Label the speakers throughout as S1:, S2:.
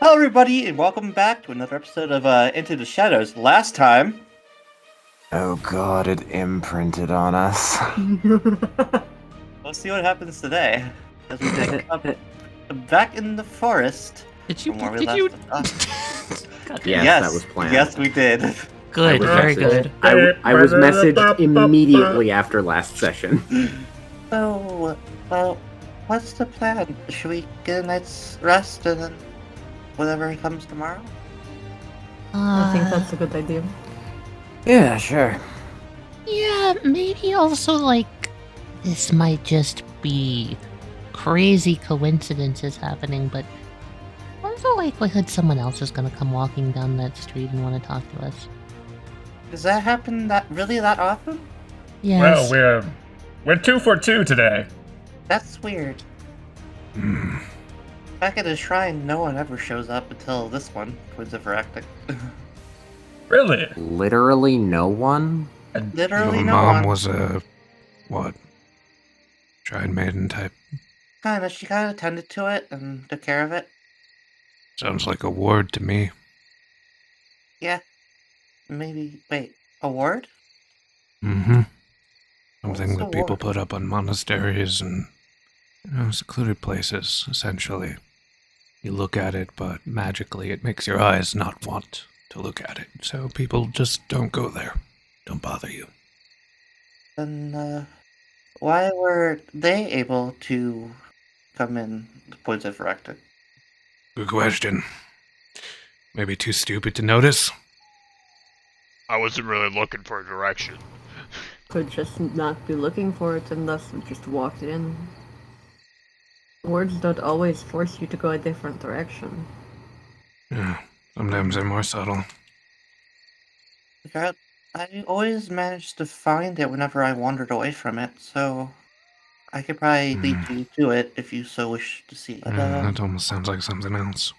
S1: Hello, everybody, and welcome back to another episode of Into the Shadows. Last time,
S2: Oh god, it imprinted on us.
S1: we'll see what happens today. As we pick up back in the forest.
S3: Did you?
S1: from where we
S3: Did
S1: last
S3: you?
S1: left off.
S3: God damn.
S2: Yes, that was planned.
S1: Yes, we did.
S3: Good, very good.
S2: I was messaged immediately after last session.
S1: So, well, what's the plan? Should we get a night's rest and then whatever comes tomorrow?
S4: I think that's a good idea.
S2: Yeah, sure.
S3: Yeah, maybe also like this might just be crazy coincidences happening, but what's the likelihood someone else is gonna come walking down that street and want to talk to us?
S1: Does that happen that often?
S3: Yes.
S5: Well, we're 2 for 2 today.
S1: That's weird. Back at the shrine, no one ever shows up until this one, towards the Viractik.
S5: Really?
S2: Literally no one?
S1: Literally
S6: Your
S1: no
S6: mom
S1: one.
S6: was a, what? Shrine maiden type.
S1: She kind of tended to it and took care of it.
S6: Sounds like a ward to me.
S1: Yeah. Maybe, wait, a ward?
S6: Mm-hmm. Something
S1: What's a
S6: that people
S1: ward?
S6: put up on monasteries and, secluded places, essentially. You look at it, but magically it makes your eyes not want to look at it. So people just don't go there. Don't bother you.
S1: Then, why were they able to come in towards the Viractik?
S6: Good question. Maybe too stupid to notice?
S7: I wasn't really looking for a direction.
S4: Could just not be looking for it and thus we just walked in. Words don't always force you to go a different direction.
S6: Yeah, sometimes they're more subtle.
S1: I always managed to find it whenever I wandered away from it, so I could probably lead you to it if you so wish to see. But,
S6: That almost sounds like something else.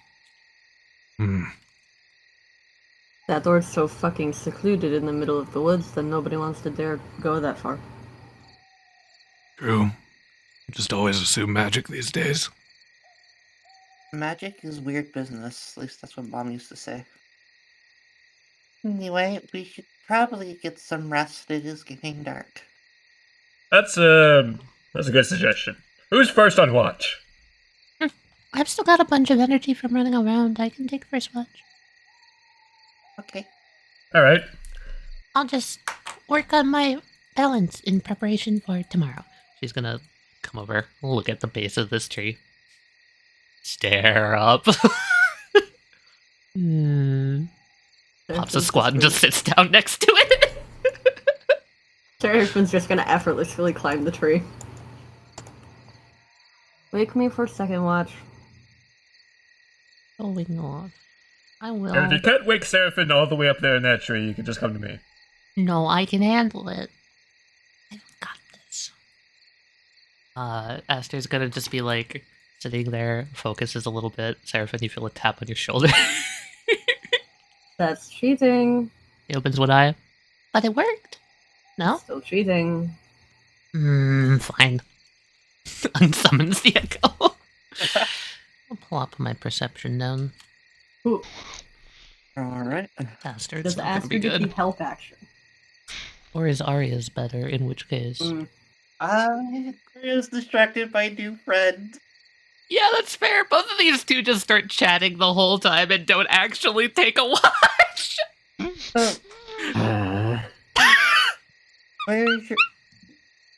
S4: That door's so fucking secluded in the middle of the woods that nobody wants to dare go that far.
S6: True. Just always assume magic these days.
S1: magic is weird business. At least that's what Mom used to say. Anyway, we should probably get some rest. It is getting dark.
S5: That's a good suggestion. Who's first on watch?
S3: I've still got a bunch of energy from running around. I can take first watch.
S1: Okay.
S5: All right.
S3: I'll just work on my balance in preparation for tomorrow. She's gonna come over, look at the base of this tree, stare up. Pops a squat and just sits down next to it.
S4: Seraphin's just gonna effortlessly climb the tree. Wake me for second watch.
S3: Going off. I will.
S5: And if you can't wake Seraphin all the way up there in that tree, you can just come to me.
S3: No, I can handle it. I've got this. Aster's gonna just be like sitting there, focuses a little bit. Seraphin, you feel a tap on your shoulder.
S4: That's cheating.
S3: He opens one eye. But it worked. No?
S4: Still cheating.
S3: Fine. Unsummons the echo. I'll plop my perception down.
S4: Ooh.
S1: Alright.
S3: Aster, it's
S4: Does
S3: not gonna
S4: Aster
S3: be
S4: get the
S3: good.
S4: help action?
S3: Or is Arya's better, in which case...
S1: I was distracted by new friend.
S3: Yeah, that's fair. Both of these two just start chatting the whole time and don't actually take a watch.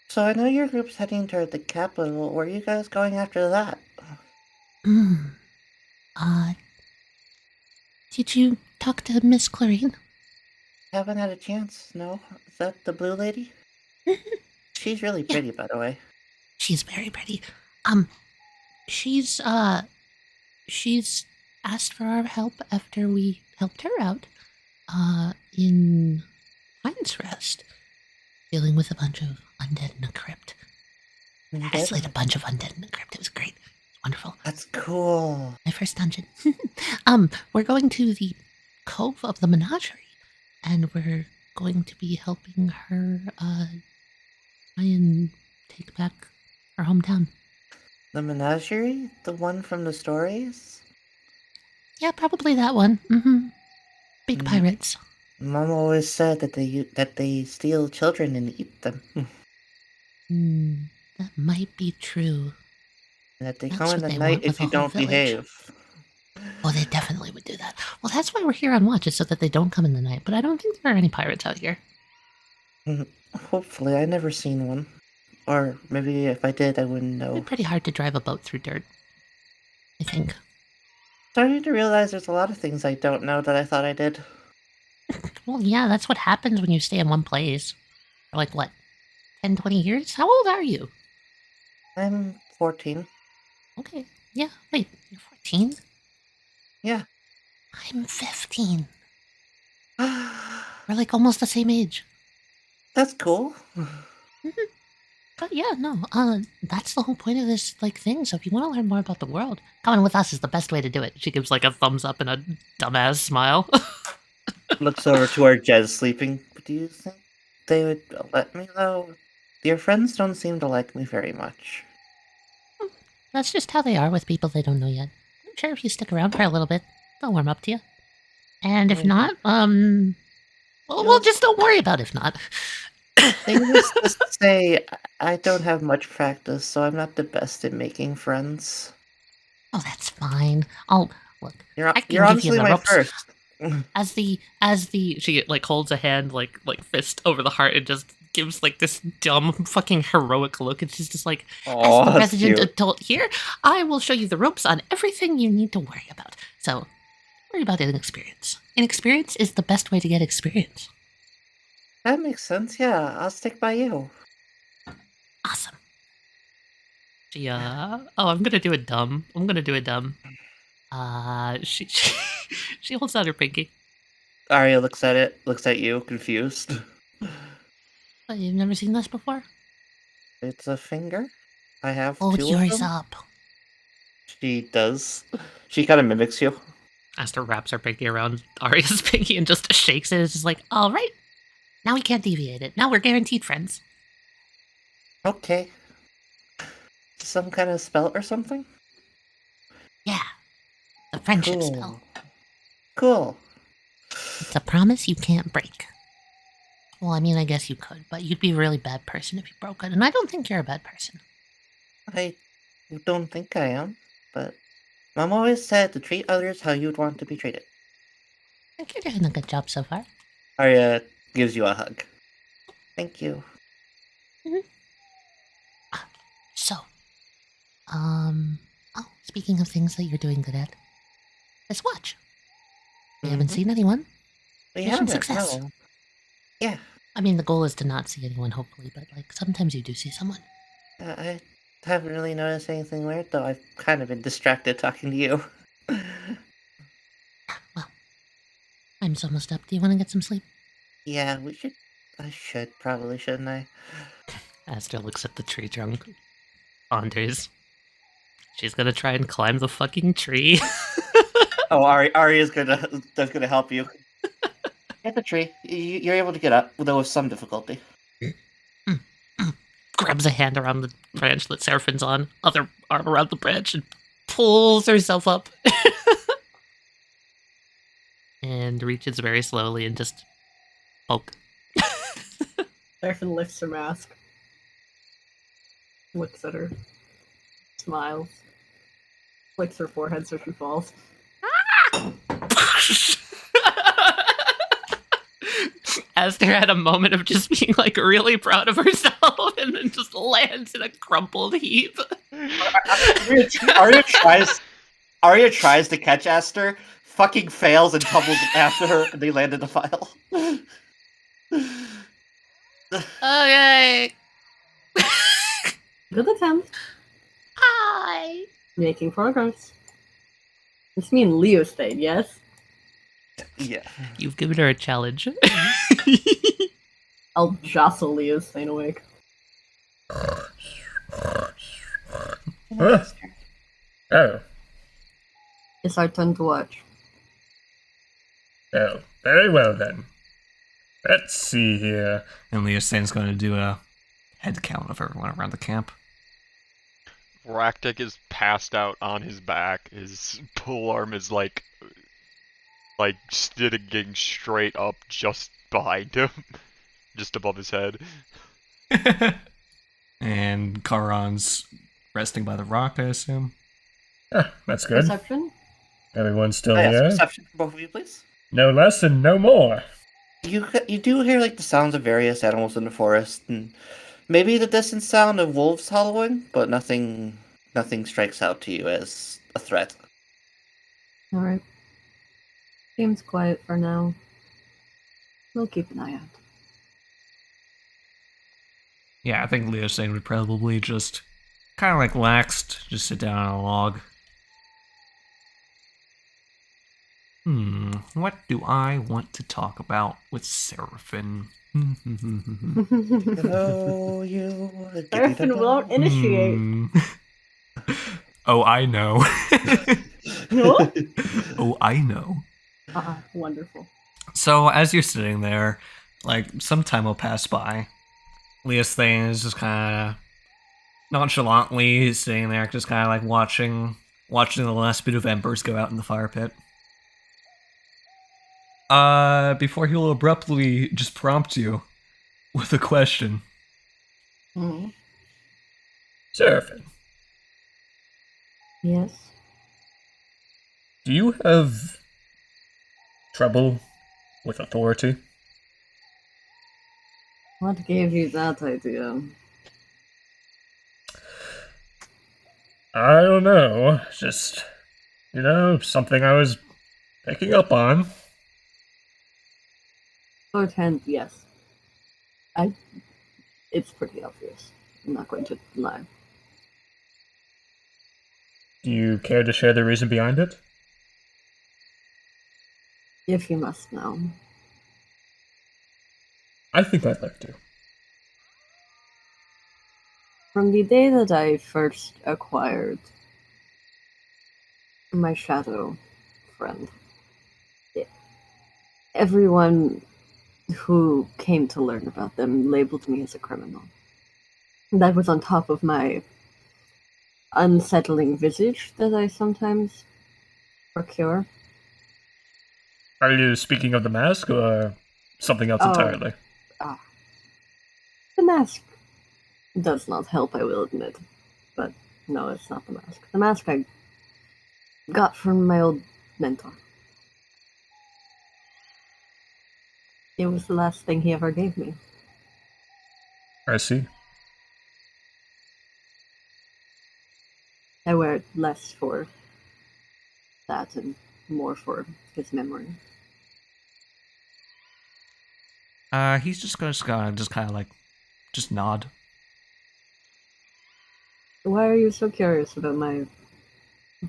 S1: So I know your group's heading toward the capital. Where are you guys going after that?
S3: Did you talk to Miss Clarine?
S1: Haven't had a chance, no? Is that the blue lady? She's really pretty, by the way.
S3: She's very pretty. She's asked for our help after we helped her out, in Pines Rest, dealing with a bunch of undead in a crypt. I slayed a bunch of undead in a crypt. It was great. Wonderful.
S1: That's cool.
S3: My first dungeon. We're going to the Cove of the Menagerie, and we're going to be helping her, try and take back our hometown.
S1: The menagerie? The one from the stories?
S3: Yeah, probably that one. Big pirates.
S1: Mom always said that they steal children and eat them.
S3: That might be true.
S1: And that they
S3: That's
S1: come in
S3: what
S1: the
S3: they
S1: night
S3: want with
S1: if
S3: the
S1: you
S3: whole
S1: don't
S3: village.
S1: behave.
S3: Oh, they definitely would do that. Well, that's why we're here on watch, is so that they don't come in the night. But I don't think there are any pirates out here.
S1: Hopefully, I never seen one. Or maybe if I did, I wouldn't
S3: It'd be
S1: know.
S3: pretty hard to drive a boat through dirt, I think.
S1: Starting to realize there's a lot of things I don't know that I thought I did.
S3: Well, yeah, that's what happens when you stay in one place. For like, what, 10, 20 years? How old are you?
S1: I'm 14.
S3: Okay, yeah, wait, you're 14?
S1: Yeah.
S3: I'm 15. We're like almost the same age.
S1: That's cool.
S3: But yeah, no, that's the whole point of this, like, thing. So if you want to learn more about the world, coming with us is the best way to do it. She gives, like, a thumbs up and a dumbass smile.
S1: Looks over to our Jez sleeping. Do you think they would let me, though? Your friends don't seem to like me very much.
S3: That's just how they are with people they don't know yet. I'm sure if you stick around for a little bit, they'll warm up to you. And if not, well, just don't worry about if not.
S1: They used to say I don't have much practice, so I'm not the best at making friends.
S3: Oh, that's fine. Oh, look,
S1: You're
S3: I can give
S1: honestly
S3: you the
S1: my
S3: ropes.
S1: first.
S3: As the she like holds a hand like fist over the heart and just gives like this dumb fucking heroic look, and she's just like,
S1: Aw,
S3: as the
S1: that's
S3: president
S1: cute.
S3: adult here, I will show you the ropes on everything you need to worry about. So worry about inexperience. Inexperience is the best way to get experience.
S1: That makes sense, yeah. I'll stick by you.
S3: Awesome. She oh, I'm gonna do a dumb. She she holds out her pinky.
S1: Arya looks at it, looks at you, confused.
S3: Oh, you've never seen this before?
S1: It's a finger. I have
S3: Hold
S1: two
S3: yours
S1: of them.
S3: up.
S1: She does. She kind of mimics you.
S3: Aster wraps her pinky around Arya's pinky and just shakes it. It's just like, all right, now we can't deviate it. Now we're guaranteed friends.
S1: Okay. Some kind of spell or something?
S3: Yeah, the friendship
S1: Cool.
S3: spell.
S1: Cool.
S3: It's a promise you can't break. Well, I mean, I guess you could, but you'd be a really bad person if you broke it, and I don't think you're a bad person.
S1: I don't think I am, but Mom always said to treat others how you'd want to be treated.
S3: I think you're doing a good job so far.
S1: Arya gives you a hug. Thank you.
S3: So, oh, speaking of things that you're doing good at, let's watch. We haven't seen anyone.
S1: We
S3: Mission
S1: haven't,
S3: success.
S1: no. Yeah,
S3: I mean, the goal is to not see anyone, hopefully, but, like, sometimes you do see someone.
S1: I haven't really noticed anything weird, though I've kind of been distracted talking to you.
S3: Well, time's almost up. Do you want to get some sleep?
S1: Yeah, we should. I should, probably, shouldn't I?
S3: Aster looks at the tree trunk, ponders. She's gonna try and climb the fucking tree.
S1: Oh, Arya's that's gonna help you. Get the tree. You're able to get up, though with some difficulty.
S3: Grabs a hand around the branch that Seraphin's on, other arm around the branch, and pulls herself up. And reaches very slowly and just poke.
S4: Seraphin lifts her mask. Looks at her. Smiles. Flicks her forehead so she falls.
S3: Aster had a moment of just being like really proud of herself and then just lands in a crumpled heap.
S1: Arya tries to catch Aster, fucking fails and tumbles after her, and they land in the file.
S3: Okay.
S4: Good attempt.
S3: Hi.
S4: Making progress. This means Leosthane, yes?
S1: Yeah.
S3: You've given her a challenge.
S4: I'll jostle Leosthane awake.
S5: Huh? Oh,
S4: It's our turn to watch.
S5: oh, very well then. Let's see here.
S8: And Leosthane's going to do a head count of everyone around the camp.
S7: Viractik is passed out on his back. His polearm is like like sitting straight up just behind him, just above his head.
S8: And Charon's resting by the rock, I assume.
S5: That's good.
S4: Perception?
S5: Everyone's still
S1: Yes,
S5: here.
S1: perception for both of you, please.
S5: No less and no more.
S1: You do hear like the sounds of various animals in the forest, and maybe the distant sound of wolves howling, but nothing strikes out to you as a threat.
S4: Alright. Seems quiet for now. We'll keep an eye out.
S8: Yeah, I think Leosthane would probably just kind of like laxed, just sit down on a log. What do I want to talk about with Seraphin?
S1: Oh, you.
S4: Seraphin won't initiate.
S8: Oh, I know.
S4: No?
S8: Oh, I know.
S4: Wonderful.
S8: So, as you're sitting there, like, some time will pass by. Leosthane is just kind of nonchalantly sitting there, just kind of like watching the last bit of embers go out in the fire pit. Before he will abruptly just prompt you with a question.
S4: Mm.
S5: Seraphin,
S4: Yes.
S5: do you have trouble with authority?
S4: What gave you that idea?
S5: I don't know. Just, something I was picking up on.
S4: Sword hand, yes. It's pretty obvious. I'm not going to lie.
S5: Do you care to share the reason behind it?
S4: If you must know.
S5: I think I'd like to.
S4: From the day that I first acquired my shadow friend, everyone who came to learn about them labeled me as a criminal. That was on top of my unsettling visage that I sometimes procure.
S5: Are you speaking of the mask or something else entirely?
S4: The mask does not help, I will admit. But no, it's not the mask. The mask I got from my old mentor. It was the last thing he ever gave me.
S5: I see.
S4: I wear it less for that and more for his memory.
S8: He's just gonna just kind of like, just nod.
S4: Why are you so curious about my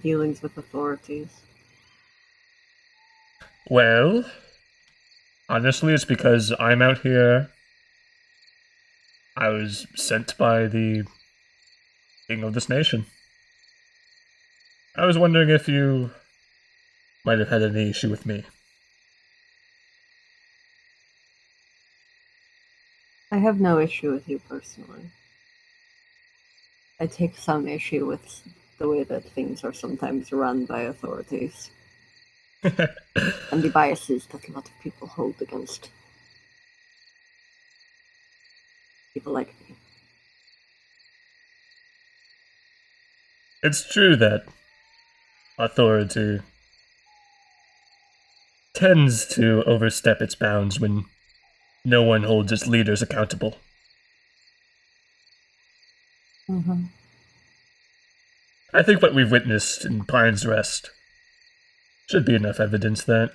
S4: dealings with authorities?
S5: Well, honestly, it's because I'm out here. I was sent by the king of this nation. I was wondering if you might have had any issue with me.
S4: I have no issue with you personally. I take some issue with the way that things are sometimes run by authorities. And the biases that a lot of people hold against people like me.
S5: It's true that authority tends to overstep its bounds when no one holds its leaders accountable.
S4: Mm-hmm.
S5: I think what we've witnessed in Pine's Rest should be enough evidence that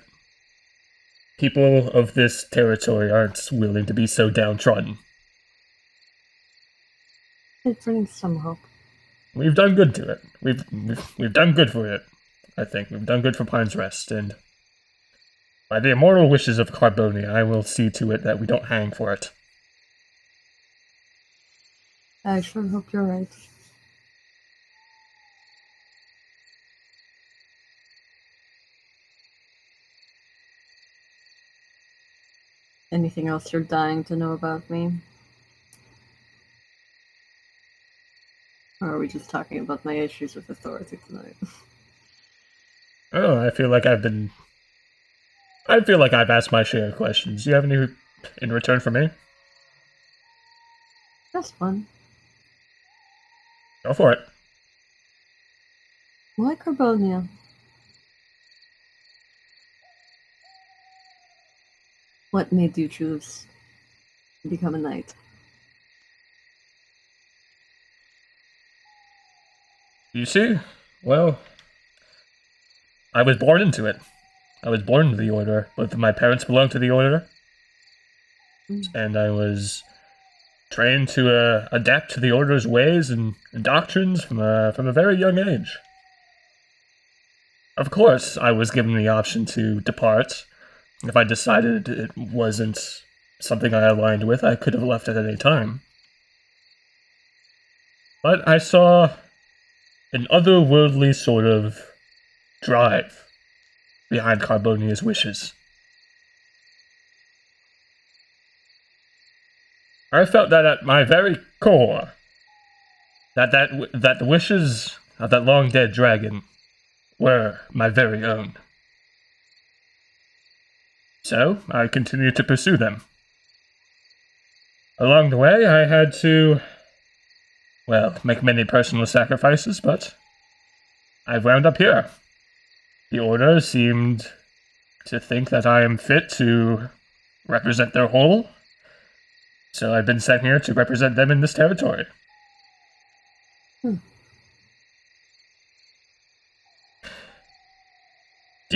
S5: people of this territory aren't willing to be so downtrodden.
S4: It brings some hope.
S5: We've done good to it. We've done good for it. I think we've done good for Pine's Rest, and by the immortal wishes of Carbonia, I will see to it that we don't hang for it.
S4: I sure hope you're right. Anything else you're dying to know about me? Or are we just talking about my issues with authority tonight?
S5: Oh, I feel like I've been I feel like I've asked my share of questions. Do you have any in return for me?
S4: That's fun.
S5: Go for it.
S4: Why Carbonia? What made you choose to become a knight?
S5: You see? Well, I was born into it. I was born into the Order. Both of my parents belonged to the Order. And I was trained to adapt to the Order's ways and doctrines from a very young age. Of course, I was given the option to depart. If I decided it wasn't something I aligned with, I could have left at any time. But I saw an otherworldly sort of drive behind Carbonia's wishes. I felt that at my very core, that the wishes of that long-dead dragon were my very own. So, I continued to pursue them. Along the way, I had to, well, make many personal sacrifices, but I've wound up here. The Order seemed to think that I am fit to represent their whole, so I've been sent here to represent them in this territory. Do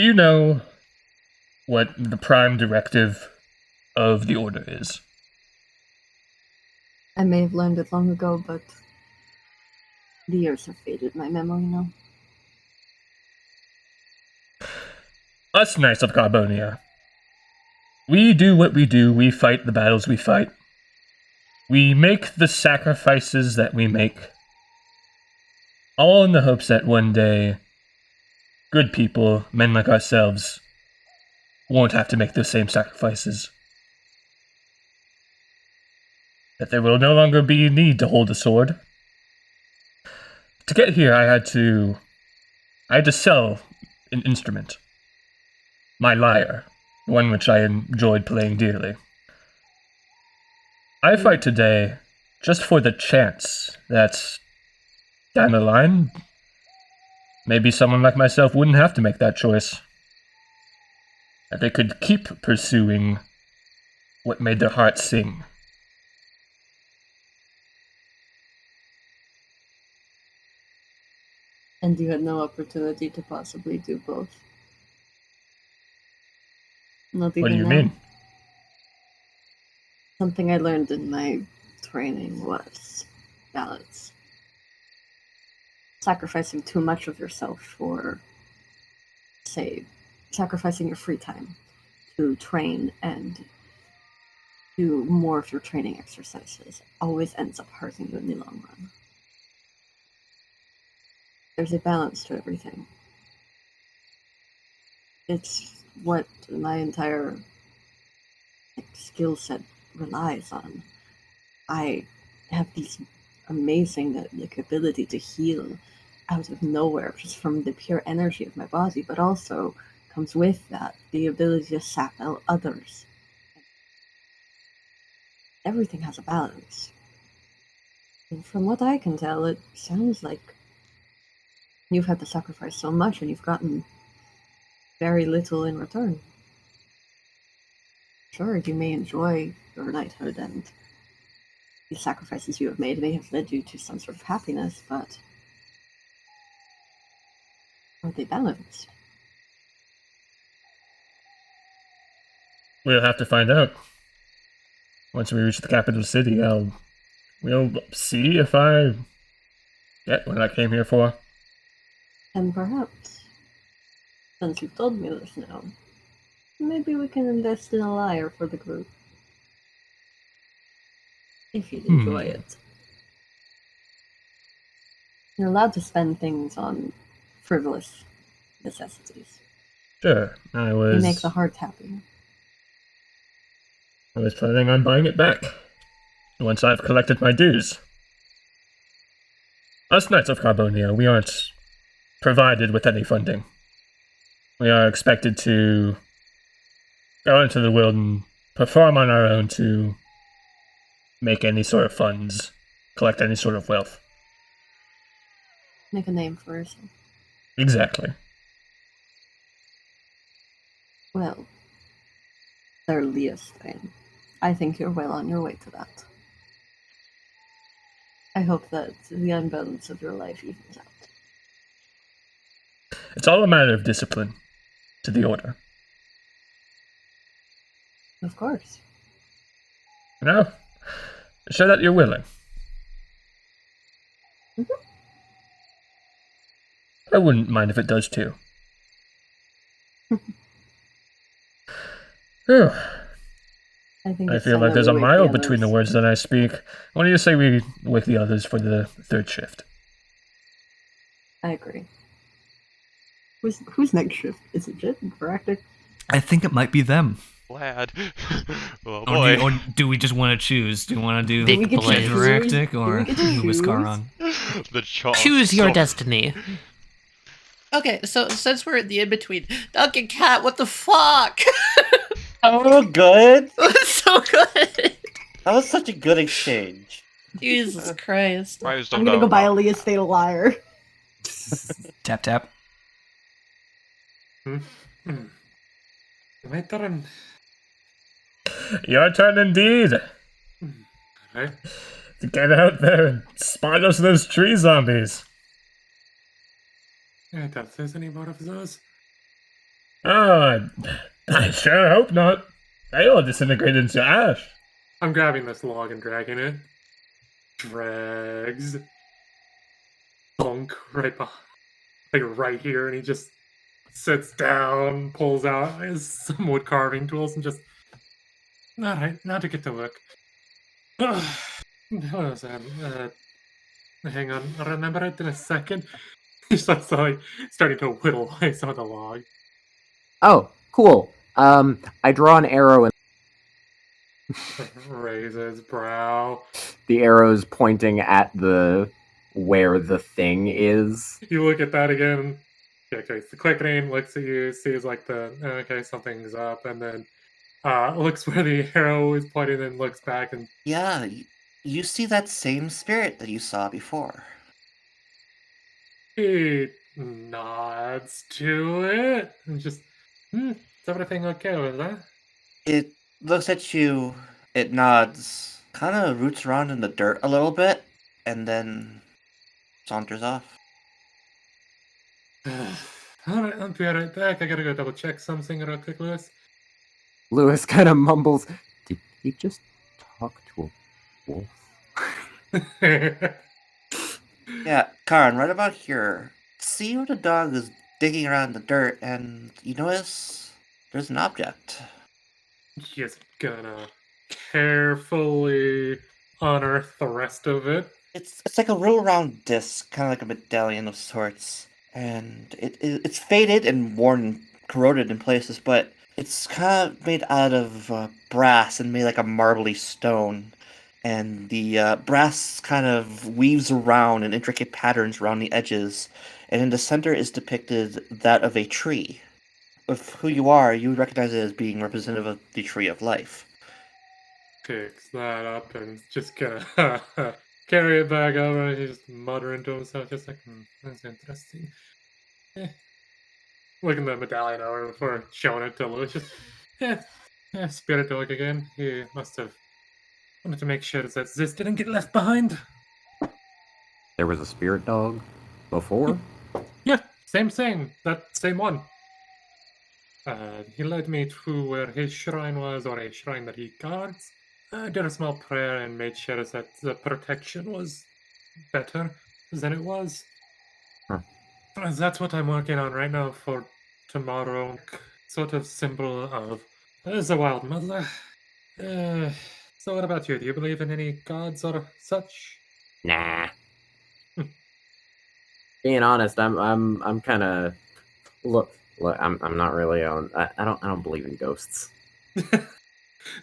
S5: you know what the prime directive of the Order is?
S4: I may have learned it long ago, but the years have faded my memory now.
S5: Us Knights of Carbonia. We do what we do, we fight the battles we fight. We make the sacrifices that we make. All in the hopes that one day, good people, men like ourselves, won't have to make those same sacrifices. That there will no longer be a need to hold a sword. To get here, I had to sell an instrument. My lyre, one which I enjoyed playing dearly. I fight today just for the chance that, down the line, maybe someone like myself wouldn't have to make that choice. That they could keep pursuing what made their hearts sing.
S4: And you had no opportunity to possibly do both. Not even
S5: What do you
S4: now.
S5: mean?
S4: Something I learned in my training was balance. Sacrificing too much of yourself for, say, sacrificing your free time to train and do more of your training exercises always ends up hurting you in the long run. There's a balance to everything. It's what my entire skill set relies on. I have these amazing ability to heal out of nowhere, just from the pure energy of my body, but also comes with that the ability to sap out others. Everything has a balance. And from what I can tell, it sounds like you've had to sacrifice so much and you've gotten very little in return. Sure, you may enjoy your knighthood and the sacrifices you have made may have led you to some sort of happiness, but are they balanced?
S5: We'll have to find out. Once we reach the capital city, we'll see if I get what I came here for.
S4: And perhaps, since you've told me this now, maybe we can invest in a lyre for the group. If you'd enjoy it. You're allowed to spend things on frivolous necessities.
S5: Sure,
S4: They make the heart happy.
S5: I was planning on buying it back once I've collected my dues. Us Knights of Carbonia, we aren't provided with any funding. We are expected to go into the world and perform on our own to make any sort of funds, collect any sort of wealth.
S4: Make a name for yourself.
S5: Exactly.
S4: Well, Sir Leosthane, I think you're well on your way to that. I hope that the unbalance of your life evens out.
S5: It's all a matter of discipline to the order.
S4: Of course.
S5: No? Show that you're willing. I wouldn't mind if it does too. Whew.
S4: I think
S5: I
S4: it's
S5: feel
S4: time
S5: like
S4: that
S5: there's
S4: we
S5: a
S4: wake
S5: mile
S4: the
S5: between the
S4: others.
S5: words that I speak. Why don't you say we wake the others for the third shift?
S4: I agree. Who's next shift? Is it Jit? Viractik?
S8: I think it might be them.
S7: Lad. Oh
S8: Or
S7: boy.
S8: do we just want to choose? Do we want to do
S3: Big
S4: we get to
S3: play.
S4: choose?
S8: Viractik
S4: Do
S8: or
S4: we get to
S8: who was
S4: choose?
S8: Charon?
S7: The chalk.
S3: Choose your
S7: Oh,
S3: destiny. Okay, so since we're in the in-between, Duncan Cat, what the fuck?
S1: Oh, good.
S3: That's so good.
S1: That was such a good exchange.
S3: Jesus Christ.
S7: I just
S4: I'm
S7: don't
S4: gonna
S7: know
S4: go buy
S7: about-
S4: Leosthane a liar.
S8: Tap tap.
S9: My turn.
S5: Your turn indeed.
S9: Alright.
S5: To get out there and spot us those tree zombies.
S9: I doubt there's any more of those.
S5: Oh, I sure hope not. They all disintegrate into ash.
S9: I'm grabbing this log and dragging it. Drags. Bonk right behind. Like right here, and he just sits down, pulls out some wood carving tools, and just. Alright, now to get to work. Hello, Sam. Hang on, I'll remember it in a second. He starts like, starting to whittle away some of the log.
S2: Oh, cool. I draw an arrow and
S9: Raises brow.
S2: the arrow's pointing at the where the thing is.
S9: You look at that again. Yeah, okay, so Clickening looks at you, sees like the okay, something's up, and then looks where the arrow is pointing, and looks back and
S1: Yeah, you see that same spirit that you saw before.
S9: he nods to it and just, is everything okay with that?
S1: It looks at you, it nods, kind of roots around in the dirt a little bit, and then saunters off.
S9: Alright, I'll be right back. I gotta go double check something real quick, Lewis.
S2: Lewis kind of mumbles, "Did he just talk to a wolf?"
S1: Yeah, Karen, right about here. See where the dog is digging around the dirt, and you notice there's an object.
S9: Just gonna carefully unearth the rest of it.
S1: It's like a real round disc, kind of like a medallion of sorts, and it's faded and worn and corroded in places, but it's kind of made out of brass and made like a marbly stone, and the brass kind of weaves around in intricate patterns around the edges, and in the center is depicted that of a tree. With who you are, you would recognize it as being representative of the tree of life.
S9: Picks that up and just gonna carry it back over, and he's just muttering to himself, just like, that's interesting. Looking at the medallion over before showing it to Lewis, just, spirit dog again. He must have wanted to make sure that this didn't get left behind.
S2: There was a spirit dog before?
S9: Yeah, same thing, that same one. He led me to where his shrine was, or a shrine that he guards. I did a small prayer and made sure that the protection was better than it was.
S2: Huh.
S9: That's what I'm working on right now for tomorrow. Sort of symbol of the Wild Mother. So what about you? Do you believe in any gods or such?
S2: Nah. Being honest, I'm kind of look. I'm not really on. I don't believe in ghosts.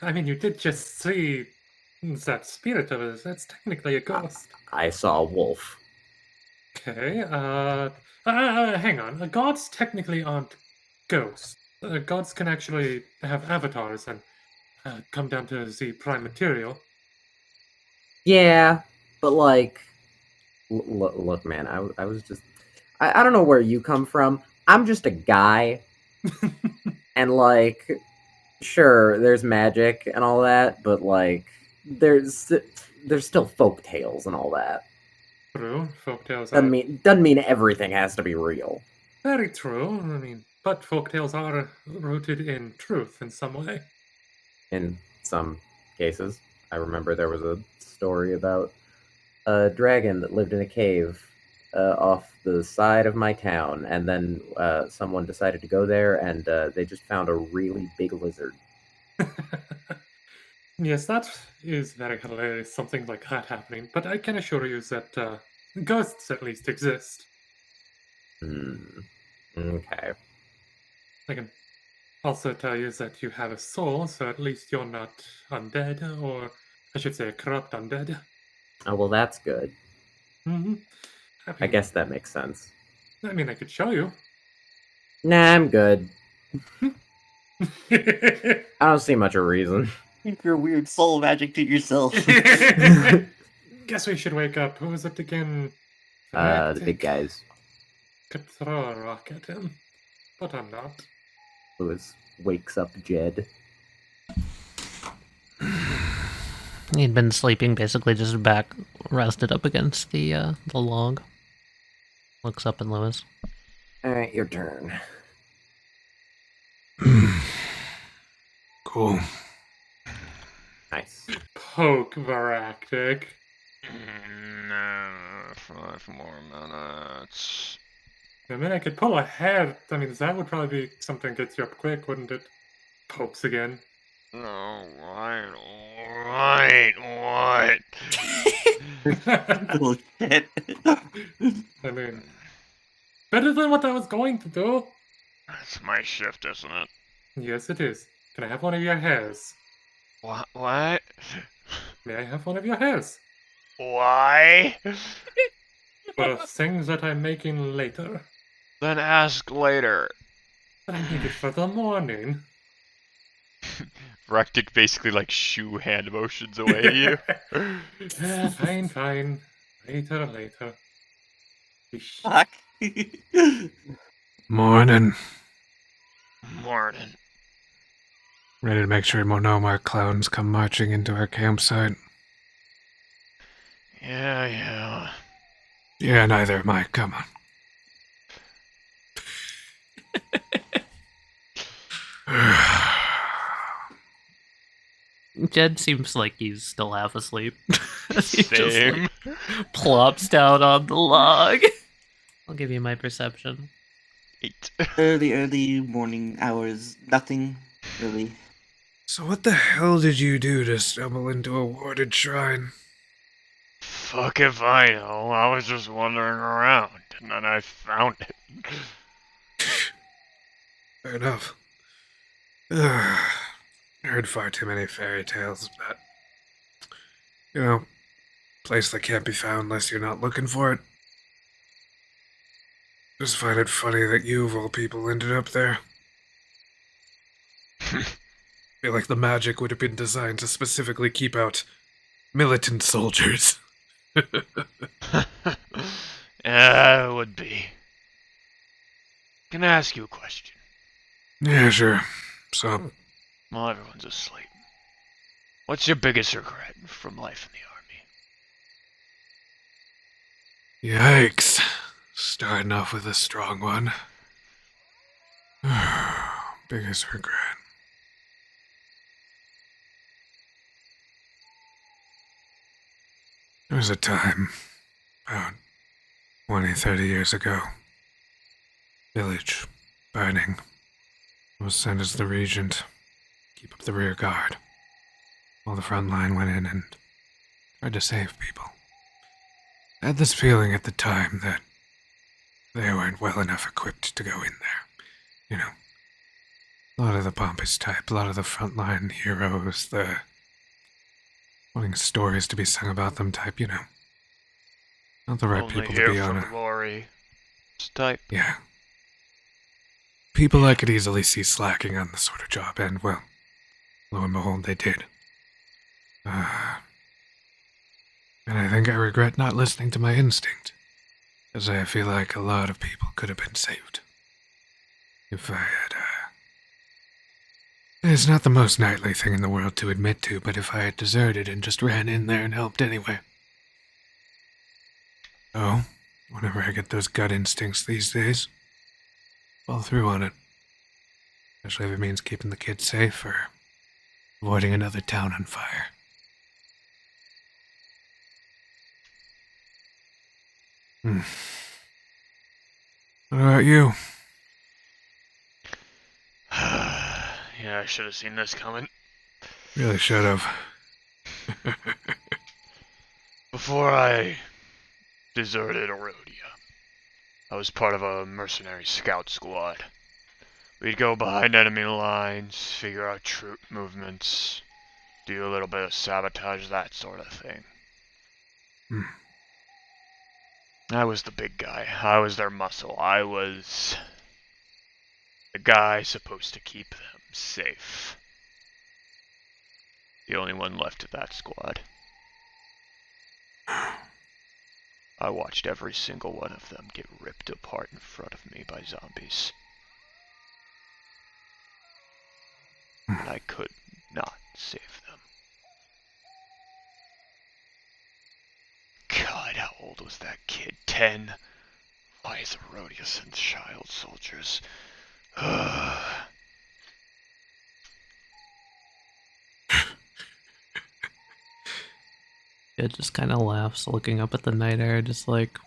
S9: I mean, you did just see that spirit of it. That's technically a ghost.
S2: I saw a wolf.
S9: Okay, hang on. Gods technically aren't ghosts. Gods can actually have avatars and come down to the prime material.
S2: Yeah, but like, look, man, I was just, I don't know where you come from. I'm just a guy, and like, sure, there's magic and all that, but like, there's still folk tales and all that.
S9: True, folktales
S2: Doesn't mean everything has to be real.
S9: very true. I mean, but folktales are rooted in truth in some way.
S2: In some cases, I remember there was a story about a dragon that lived in a cave off the side of my town, and then someone decided to go there, and they just found a really big lizard.
S9: Yes, that is very hilarious, something like that happening. But I can assure you that ghosts at least exist.
S2: Okay.
S9: I can also tell you that you have a soul, so at least you're not undead, or I should say a corrupt undead.
S2: Oh, well, that's good.
S9: Mm-hmm.
S2: I guess that makes sense.
S9: I mean, I could show you.
S2: Nah, I'm good. I don't see much of a reason.
S1: Keep your weird soul magic to yourself.
S9: Guess we should wake up. Who was it again?
S2: The big guys.
S9: Could throw a rock at him, but I'm not.
S2: Lewis wakes up Jed.
S3: He'd been sleeping, basically just back, rested up against the log. Looks up at Lewis.
S2: Alright, your turn.
S6: Cool.
S2: Nice.
S9: Poke Viractik.
S7: No, 5 more minutes.
S9: I mean, I could pull a hair. I mean, that would probably be something that gets you up quick, wouldn't it? Pokes again.
S7: No, what?
S1: Bullshit.
S9: I mean, better than what I was going to do.
S7: That's my shift, isn't it?
S9: Yes, it is. Can I have one of your hairs?
S7: What?
S9: May I have one of your hairs?
S7: Why?
S9: For things that I'm making later.
S7: Then ask later.
S9: But I need it for the morning.
S7: Viractik basically like shoe hand motions away at you.
S9: Fine. Later.
S1: Fuck.
S6: Morning.
S7: Morning.
S6: Ready to make sure no more clowns come marching into our campsite?
S7: Yeah.
S6: Yeah, neither am I. Come on.
S3: Jed seems like he's still half asleep. He
S7: Same.
S3: just like, plops down on the log. I'll give you my perception.
S7: 8.
S1: Early morning hours. Nothing really.
S6: So what the hell did you do to stumble into a warded shrine?
S7: Fuck if I know. I was just wandering around, and then I found it.
S6: Fair enough. Heard far too many fairy tales about, place that can't be found unless you're not looking for it. Just find it funny that you, of all people, ended up there. Feel like the magic would have been designed to specifically keep out militant soldiers.
S7: Yeah, it would be. Can I ask you a question?
S6: Yeah, sure. So,
S7: Well, everyone's asleep. What's your biggest regret from life in the army?
S6: yikes. Starting off with a strong one. Biggest regret. There was a time, about 20, 30 years ago. Village, burning. I was sent as the regent. Keep up the rear guard. While the front line went in and tried to save people. I had this feeling at the time that they weren't well enough equipped to go in there. A lot of the pompous type, a lot of the frontline heroes, the wanting stories to be sung about them type, Not the right
S7: Only
S6: people
S7: here
S6: to be
S7: for
S6: on it.
S7: glory. Type.
S6: Yeah. people I could easily see slacking on this sort of job, and, well, lo and behold, they did. And I think I regret not listening to my instinct, as I feel like a lot of people could have been saved. If I had, It's not the most knightly thing in the world to admit to, but if I had deserted and just ran in there and helped anyway. So, whenever I get those gut instincts these days, fall through on it. Especially if it means keeping the kids safe or avoiding another town on fire. What about you?
S7: Yeah, I should have seen this coming.
S6: Really should have.
S7: Before I deserted Erodia, I was part of a mercenary scout squad. We'd go behind enemy lines, figure out troop movements, do a little bit of sabotage, that sort of thing. I was the big guy. I was their muscle. I was the guy supposed to keep them safe. The only one left of that squad. I watched every single one of them get ripped apart in front of me by zombies. And I could not save them. God, how old was that kid? 10? Why is Erodia send child soldiers?
S8: It just kind of laughs, looking up at the night air, just like...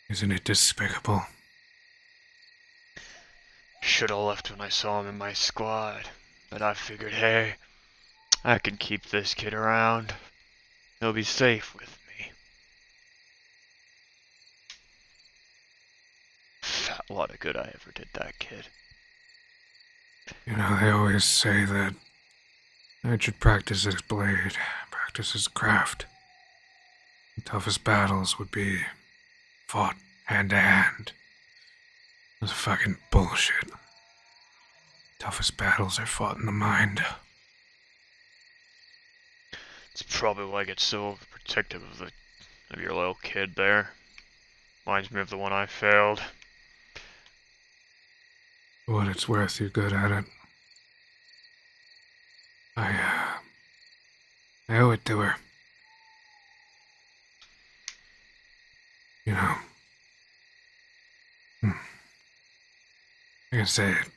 S6: Isn't it despicable?
S7: Should have left when I saw him in my squad, but I figured, hey, I can keep this kid around. He'll be safe with me. Fat lot of good I ever did that kid.
S6: You know, they always say that I should practice his blade, practice his craft. The toughest battles would be fought hand to hand. That's fucking bullshit. Toughest battles are fought in the mind.
S7: It's probably why I get so overprotective of your little kid there. Reminds me of the one I failed.
S6: For what it's worth, you're good at it. I owe it to her. You know. I can say it.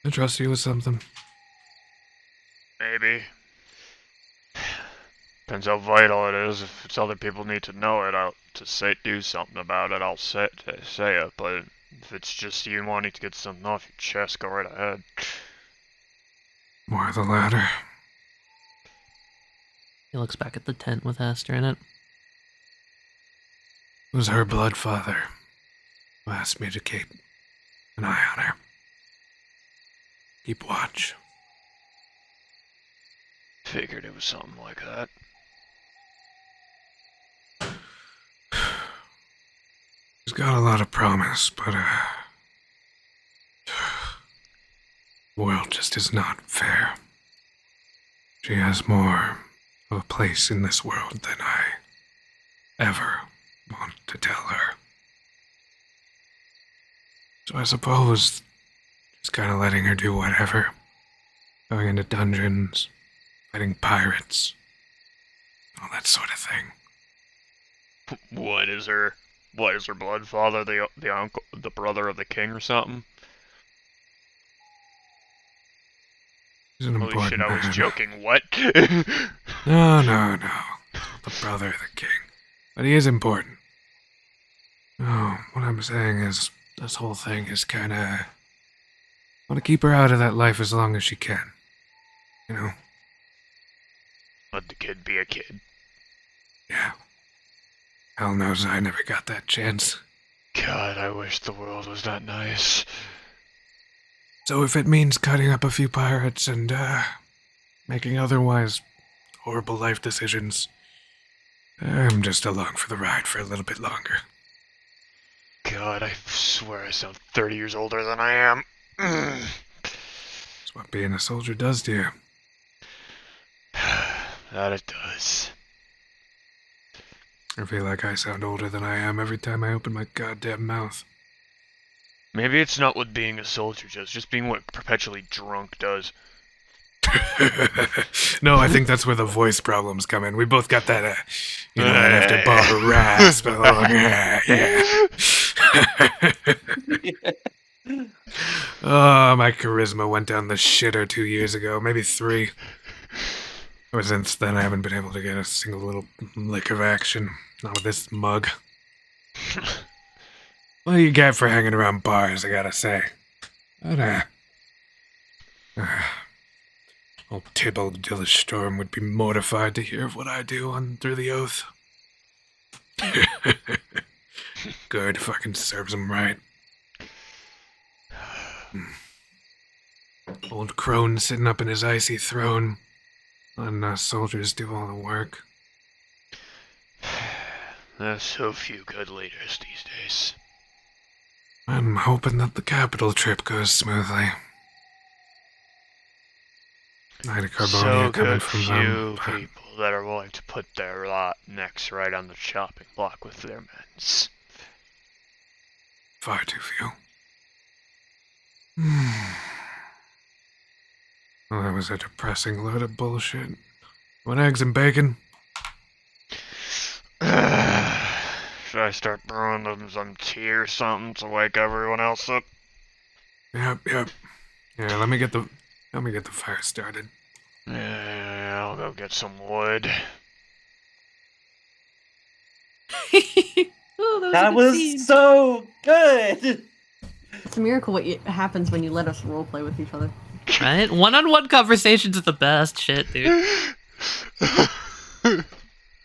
S6: I trust you with something.
S7: Maybe. Depends how vital it is. If it's other people need to know it, do something about it, I'll say it. But if it's just you wanting to get something off your chest, go right ahead.
S6: More of the latter.
S8: He looks back at the tent with Aster in it.
S6: It was her blood father who asked me to keep an eye on her. Keep watch.
S7: Figured it was something like that.
S6: She's got a lot of promise, but the world just is not fair. She has more of a place in this world than I ever want to tell her. So I suppose just kind of letting her do whatever. Going into dungeons, fighting pirates, all that sort of thing.
S7: What is her blood father? The uncle, the brother of the king or something?
S6: He's an
S7: Holy
S6: important
S7: shit, I was
S6: man.
S7: joking. What?
S6: No. The brother of the king. But he is important. Oh, what I'm saying is, this whole thing is kinda... want to keep her out of that life as long as she can. You know?
S7: Let the kid be a kid.
S6: Yeah. Hell knows I never got that chance.
S7: God, I wish the world was that nice.
S6: So if it means cutting up a few pirates and, making otherwise horrible life decisions, I'm just along for the ride for a little bit longer.
S7: God, I swear I sound 30 years older than I am.
S6: That's what being a soldier does to you.
S7: That it does.
S6: I feel like I sound older than I am every time I open my goddamn mouth.
S7: Maybe it's not what being a soldier does, just being what perpetually drunk does.
S6: No, I think that's where the voice problems come in. We both got that, that after bar rasp. Yeah. Oh, my charisma went down the shitter 2 years ago, maybe 3. Ever since then, I haven't been able to get a single little lick of action. Not with this mug. What do you get for hanging around bars, I gotta say. But, old Tybalt Dillastorm would be mortified to hear of what I do under the oath. Good, fucking serves him right. Old crone sitting up in his icy throne, letting us soldiers do all the work.
S7: There's so few good leaders these days.
S6: I'm hoping that the capital trip goes smoothly. Knight of Carbonia
S7: So
S6: coming
S7: good
S6: from
S7: few
S6: them.
S7: people that are willing to put their necks right on the chopping block with their men's.
S6: Far too few. Well, that was a depressing load of bullshit. Want eggs and bacon?
S7: Should I start brewing them some tea or something to wake everyone else up?
S6: Yep. Yeah, let me get the fire started.
S7: Yeah, I'll go get some wood.
S3: Oh,
S1: That was so good.
S4: It's a miracle what happens when you let us roleplay with each other.
S3: Right? One-on-one conversations are the best shit, dude.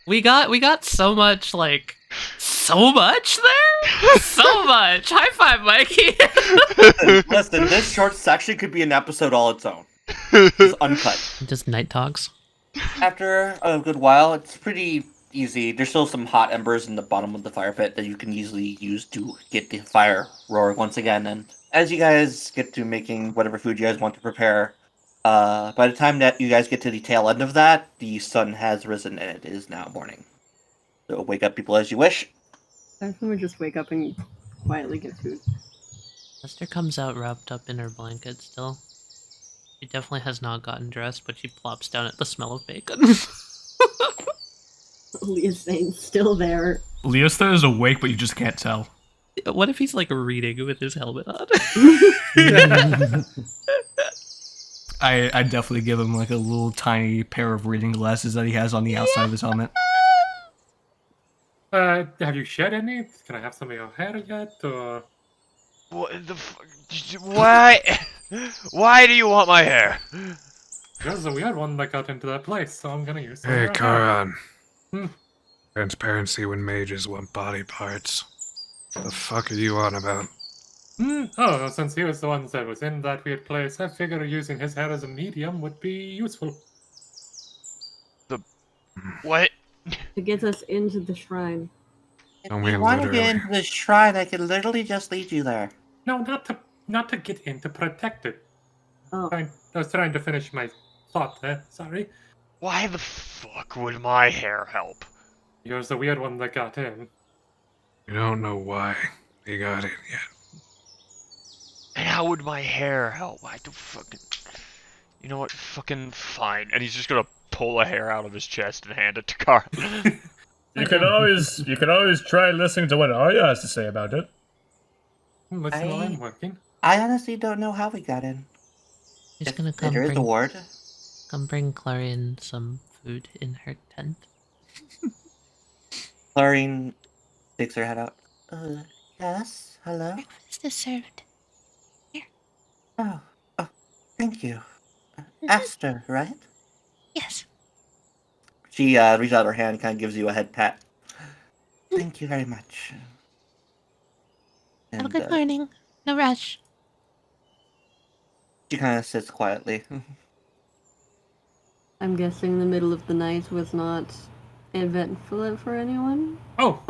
S3: We got so much, like, so much there? So much! High five, Mikey!
S1: Listen, this short section could be an episode all its own. It's uncut.
S3: Just night talks.
S1: After a good while, it's pretty easy. There's still some hot embers in the bottom of the fire pit that you can easily use to get the fire roaring once again. And as you guys get to making whatever food you guys want to prepare, by the time that you guys get to the tail end of that, the sun has risen and it is now morning. So wake up people as you wish.
S4: I think we just wake up and quietly get food.
S3: Aster comes out wrapped up in her blanket still. She definitely has not gotten dressed, but she plops down at the smell of bacon.
S4: Leostane's still there.
S8: Leosthane is awake, but you just can't tell.
S3: What if he's like reading with his helmet on?
S8: I definitely give him like a little tiny pair of reading glasses that he has on the outside of his helmet.
S9: Have you shed any? Can I have some of your hair yet? Or
S7: What the fuck? Why? Why do you want my hair?
S9: there's a weird one that got into that place, so I'm gonna use some of
S6: Hey,
S9: your hair.
S6: Charon.
S9: Hmm.
S6: Transparency when mages want body parts. The fuck are you on about?
S9: Oh, since he was the one that was in that weird place, I figure using his hair as a medium would be useful.
S7: What?
S4: To get us into the shrine.
S1: If
S6: Don't we
S1: you want to
S6: literally-
S1: get into the shrine, I can literally just lead you there.
S9: No, not to get in, to protect it.
S4: Oh,
S9: I was trying to finish my thought there. Sorry.
S7: Why the fuck would my hair help?
S9: You're the weird one that got in.
S6: You don't know why he got in yet.
S7: And how would my hair help? I do fucking... You know what? Fucking fine. And he's just gonna pull a hair out of his chest and hand it to Carl.
S5: You can always try listening to what Arya has to say about it.
S9: Listen while I'm working.
S1: I honestly don't know how we got in.
S3: She's gonna come
S1: There is a
S3: bring,
S1: ward.
S3: come bring Clarion some food in her tent.
S1: Clarine sticks her head out. Yes? Hello?
S3: Breakfast is served.
S1: Oh, thank you. Aster, right?
S3: Yes.
S1: She reaches out her hand and kind of gives you a head pat. Thank you very much.
S3: Have a
S1: And,
S3: good morning. No rush.
S1: she kind of sits quietly.
S4: I'm guessing the middle of the night was not eventful for anyone?
S9: Oh,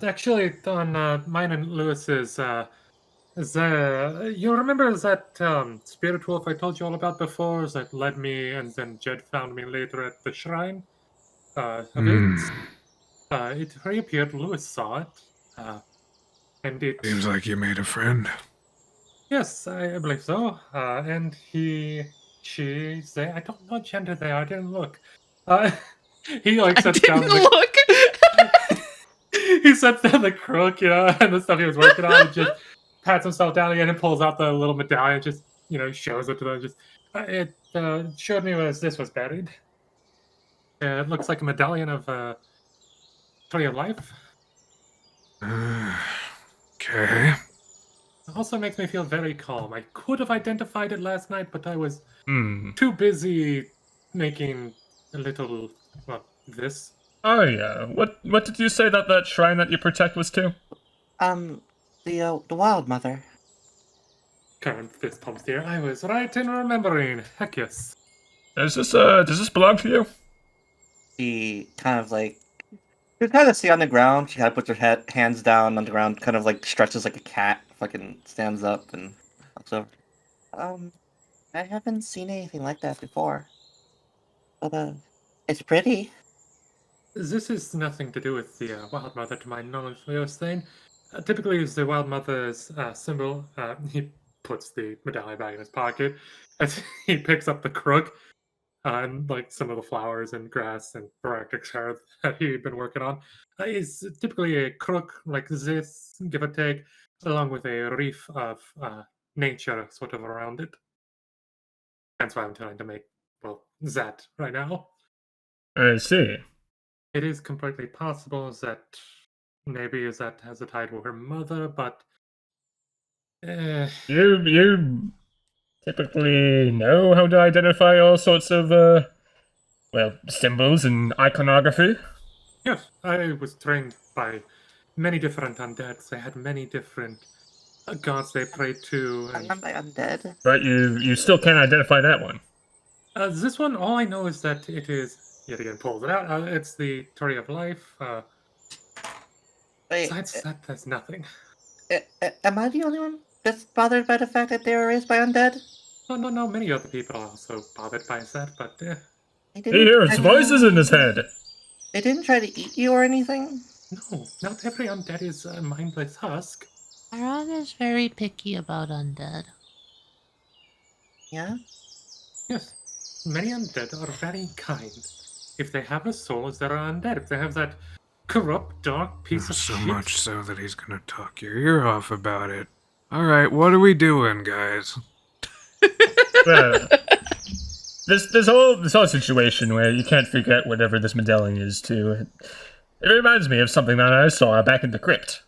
S9: actually, on mine and Lewis's, you remember that spirit wolf I told you all about before that led me and then Jed found me later at the shrine? Of it? It reappeared, Lewis saw it. And it...
S6: Seems like you made a friend.
S9: Yes, I believe so. And she, I don't know what gender they are, I didn't look. He like
S8: I
S9: sets down
S8: didn't
S9: the...
S8: look.
S9: He sets down the crook, and the stuff he was working on, and just pats himself down again and pulls out the little medallion, just, shows it to them. Just, it showed me where this was buried. It looks like a medallion of Tree of Life.
S6: Okay.
S9: It also makes me feel very calm. I could have identified it last night, but I was
S5: Hmm.
S9: too busy making a little, this.
S5: Oh yeah. What did you say that shrine that you protect was to?
S1: The Wild Mother.
S9: Current fist pumps here. I was right in remembering. Heck yes.
S5: Does this belong to you?
S1: She kind of like... You kind of see on the ground, she kind of puts her hands down on the ground, kind of like stretches like a cat, fucking stands up and looks over. I haven't seen anything like that before. But, it's pretty.
S9: This is nothing to do with the Wild Mother, to my knowledge, Leosthane. Typically, is the Wild Mother's symbol. He puts the medallion back in his pocket as he picks up the crook and like some of the flowers and grass and Viractik's hair that he'd been working on. Is typically a crook like this, give or take, along with a reef of nature sort of around it. That's why I'm trying to make, that right now.
S5: I see.
S9: It is completely possible that maybe that has a tie to her mother, but
S5: You typically know how to identify all sorts of symbols and iconography.
S9: yes, I was trained by many different undeads. They had many different gods they prayed to.
S1: I'm not by undead.
S5: But you still can't identify that one.
S9: This one, all I know is that it is, yet again, pulls it out. It's the Tree of Life.
S1: Wait,
S9: Besides that, there's nothing.
S1: am I the only one that's bothered by the fact that they were raised by undead?
S9: No, many other people are also bothered by that, but
S1: They
S5: He
S1: didn't
S5: hears
S1: try to-
S5: voices in his head.
S1: They didn't try to eat you or anything?
S9: no, not every undead is a mindless husk.
S3: Charon is very picky about undead.
S1: Yeah?
S9: Yes, many undead are very kind. If they have a soul, they're undead. If they have that corrupt, dark piece of
S6: So
S9: shit,
S6: much so that he's gonna talk your ear off about it. Alright, what are we doing, guys?
S5: Well, this whole situation where you can't figure out whatever this medallion is to. It reminds me of something that I saw back in the crypt.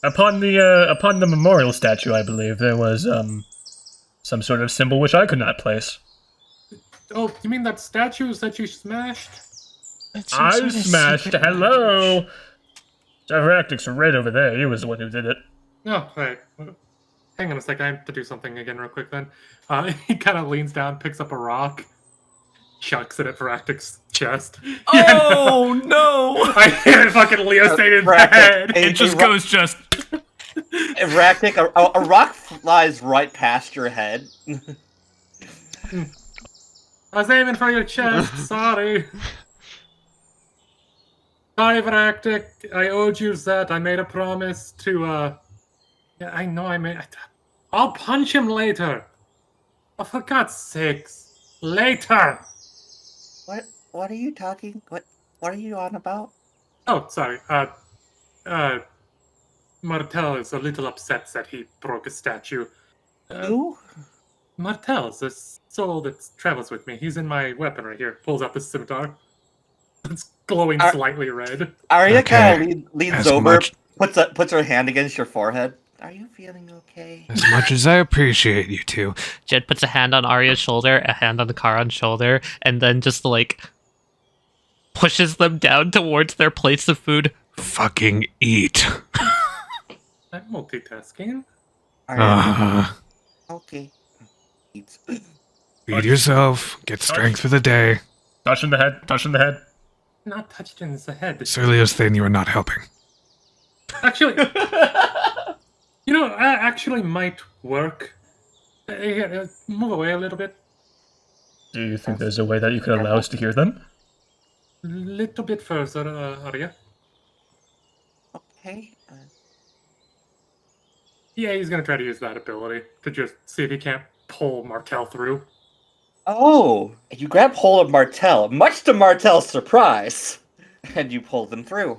S5: Upon the memorial statue, I believe there was some sort of symbol which I could not place.
S9: Oh, you mean that statues that you smashed?
S3: It's some
S5: I
S3: sort of
S5: smashed.
S3: secret
S5: Hello. Viractik's right over there. He was the one who did it.
S9: Oh, right. Hang on a sec, I have to do something again real quick then. He kind of leans down, picks up a rock, chucks it at Viractik's chest.
S8: Oh no!
S9: I hit fucking Leosthane in the
S1: Viractik,
S9: head.
S5: It just goes just.
S1: Viractik, a rock flies right past your head.
S9: I was aiming for your chest, sorry. Sorry, Viractik, I owed you that. I made a promise to, yeah, I know I made... I'll punch him later. Oh, for God's sakes. Later!
S1: What are you talking? What are you on about?
S9: Oh, sorry. Martel is a little upset that he broke a statue.
S1: Who?
S9: Martel is the soul that travels with me. He's in my weapon right here. Pulls out the scimitar. It's glowing slightly red.
S1: Arya
S6: Okay.
S1: kind of leans
S6: As
S1: over,
S6: much-
S1: puts her hand against your forehead. Are you feeling okay?
S6: As much as I appreciate you two,
S8: Jed puts a hand on Arya's shoulder, a hand on the Charon's shoulder, and then just like pushes them down towards their plates of food.
S6: fucking eat.
S9: I'm multitasking.
S1: Arya, okay. Eats.
S6: Feed yourself, get strength for the day.
S5: Touch in the head. Touch in the head.
S9: Not touched in the head.
S6: Sir Leosthane, you are not helping.
S9: Actually, actually might work. Here, move away a little bit.
S5: Do you think there's a way that you could allow us to hear them?
S9: Little bit further, Arya.
S1: Okay.
S9: Yeah, he's gonna try to use that ability to just see if he can't pull Martel through.
S1: Oh, you grab hold of Martel, much to Martel's surprise, and you pull them through.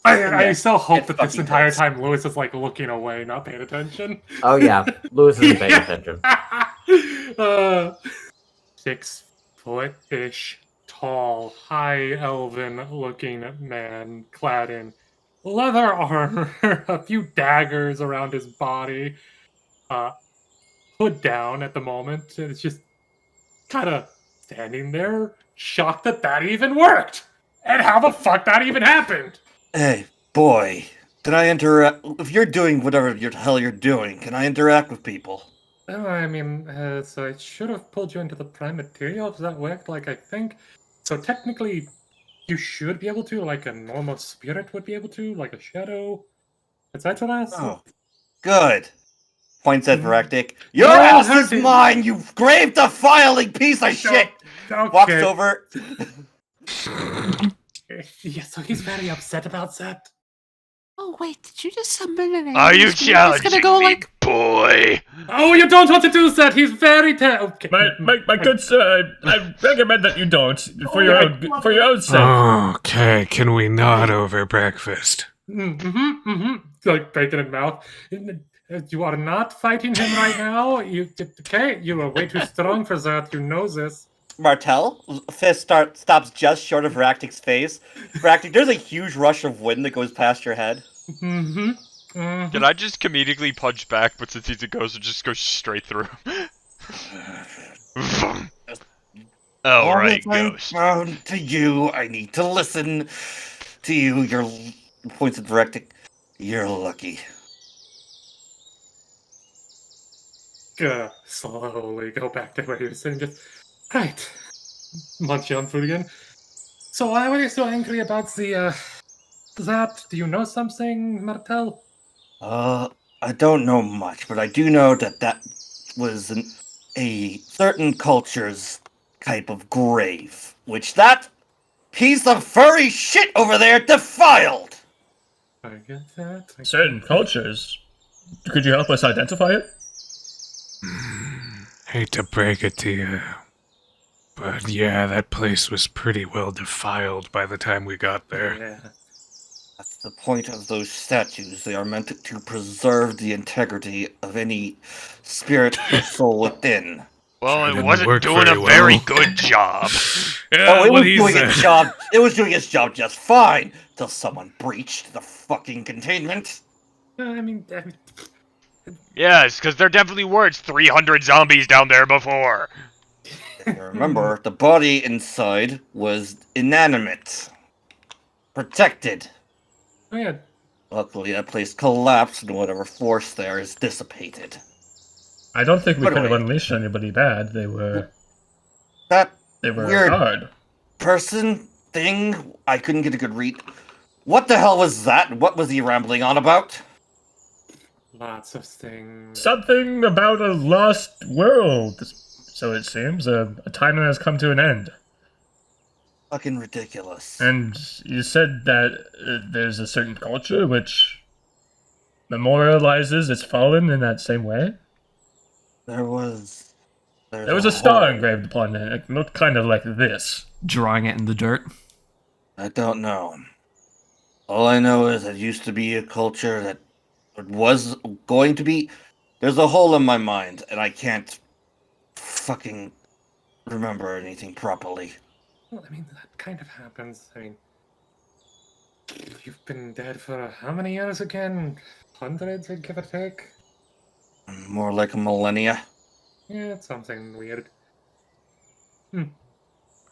S9: I still hope
S1: it
S9: that this
S1: fucking
S9: entire
S1: hurts.
S9: time Lewis is like looking away, not paying attention.
S2: Oh yeah, Lewis isn't paying attention.
S9: 6 foot-ish tall, high elven-looking man, clad in leather armor, a few daggers around his body, hood down at the moment, and it's just kind of standing there, shocked that that even worked, and how the fuck that even happened.
S1: Hey, boy, can I interact? If you're doing whatever the hell you're doing, can I interact with people?
S9: Oh, I mean, so I should have pulled you into the prime material if that worked, like I think. So technically, you should be able to, like a normal spirit would be able to, like a shadow, etc.
S1: Oh, good. Points at Viractik. Your
S9: No,
S1: ass
S9: hurt
S1: is
S9: it.
S1: mine, you grave defiling piece of shit!
S9: Okay.
S1: Walks over.
S9: Yeah, so he's very upset about that.
S3: Oh wait, did you just summon an
S7: Are you
S3: animal spirit that's
S7: challenging
S3: gonna go
S7: me,
S3: like?
S7: boy?
S9: Oh, you don't want to do that. He's very okay.
S5: My good sir, I recommend that you don't, for your own sake.
S6: Okay, can we nod over breakfast?
S9: Like bacon in mouth. You are not fighting him right now. You are way too strong for that. You know this.
S1: Martel, fist stops just short of Viractik's face. Viractik, there's a huge rush of wind that goes past your head.
S7: Can I just comedically punch back, but since he's a ghost, it just goes straight through him? Alright, ghost.
S1: Found to you, I need to listen to you. You're points at Viractik. You're lucky.
S9: Slowly go back to where he was sitting. Just right. Munch on food again. So why were you so angry about the that? Do you know something, Martel?
S1: I don't know much, but I do know that was a certain culture's type of grave, which that piece of furry shit over there defiled.
S9: I get that.
S5: Certain cultures. Could you help us identify it?
S6: Hate to break it to you, but yeah, that place was pretty well defiled by the time we got there.
S9: Yeah.
S1: That's the point of those statues. They are meant to preserve the integrity of any spirit or soul within.
S7: Well,
S6: Didn't
S7: it wasn't
S6: work
S7: doing a
S6: very
S7: very
S6: well.
S7: good job.
S1: Oh, it was doing its job. It was doing its job just fine till someone breached the fucking containment.
S9: I mean,
S7: Yes, because there definitely were 300 zombies down there before.
S1: Remember, the body inside was inanimate, protected.
S9: oh yeah.
S1: Luckily, that place collapsed and whatever force there is dissipated.
S5: I don't think we
S1: By the
S5: could have
S1: way-
S5: unleashed anybody bad. They were
S1: That
S5: weird hard.
S1: person thing, I couldn't get a good read. What the hell was that? What was he rambling on about?
S9: Lots of things.
S5: Something about a lost world. So it seems a time that has come to an end.
S1: Fucking ridiculous.
S5: And you said that there's a certain culture which memorializes its fallen in that same way.
S1: There was
S5: a star engraved upon it. It looked kind of like this.
S8: Drawing it in the dirt.
S1: I don't know. All I know is it used to be a culture that was going to be. There's a hole in my mind, and I can't fucking remember anything properly.
S9: Well, I mean, that kind of happens. I mean, you've been dead for how many years again? Hundreds, give or take?
S1: More like a millennia.
S9: Yeah, it's something weird.
S1: Can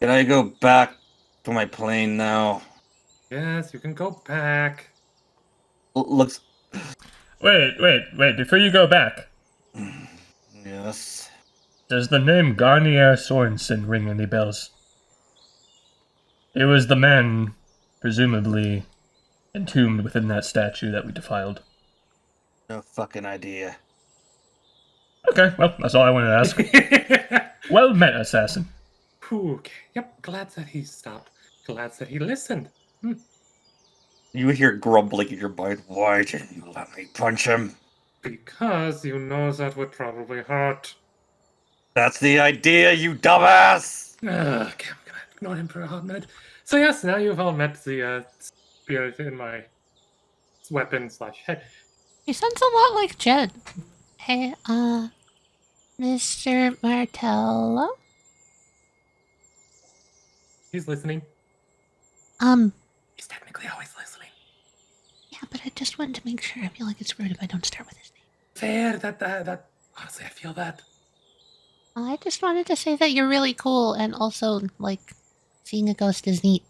S1: I go back to my plane now?
S9: Yes, you can go back.
S1: Looks.
S5: Wait, before you go back.
S1: Yes.
S5: Does the name Garnier Sorensen ring any bells? It was the man, presumably, entombed within that statue that we defiled.
S1: No fucking idea.
S5: Okay, well, that's all I wanted to ask. Well met, assassin.
S9: Okay. Yep, glad that he stopped. Glad that he listened.
S1: You hear grumbling in your mind. Why didn't you let me punch him?
S9: Because you know that would probably hurt.
S1: That's the idea, you dumbass!
S9: Okay, I'm gonna ignore him for a hot minute. So yes, now you've all met the spirit in my weapon/head.
S3: He sounds a lot like Jed. Hey, Mr. Martello?
S9: He's listening.
S3: He's
S9: technically always listening.
S3: Yeah, but I just wanted to make sure. I feel like it's rude if I don't start with his name.
S9: Fair, that honestly, I feel that.
S3: I just wanted to say that you're really cool, and also, like, seeing a ghost is neat.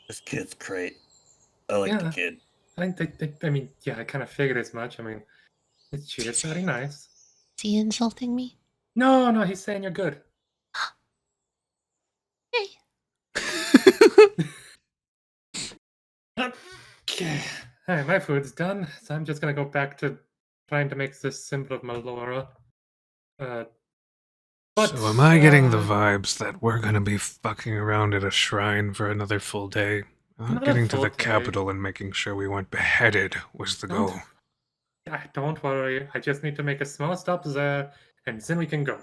S1: This kid's great. I like the kid.
S9: I mean, yeah, I kind of figured as much. I mean, she is very nice.
S3: Is he insulting me?
S9: No, he's saying you're good.
S3: Yay.
S9: Okay. Alright, my food's done, so I'm just gonna go back to trying to make this symbol of Melora.
S6: So am I getting the vibes that we're gonna be fucking around at a shrine for another full day?
S9: Not a
S6: Getting to
S9: full
S6: the
S9: day.
S6: capital and making sure we weren't beheaded was the goal.
S9: Don't worry, I just need to make a small stop there, and then we can go.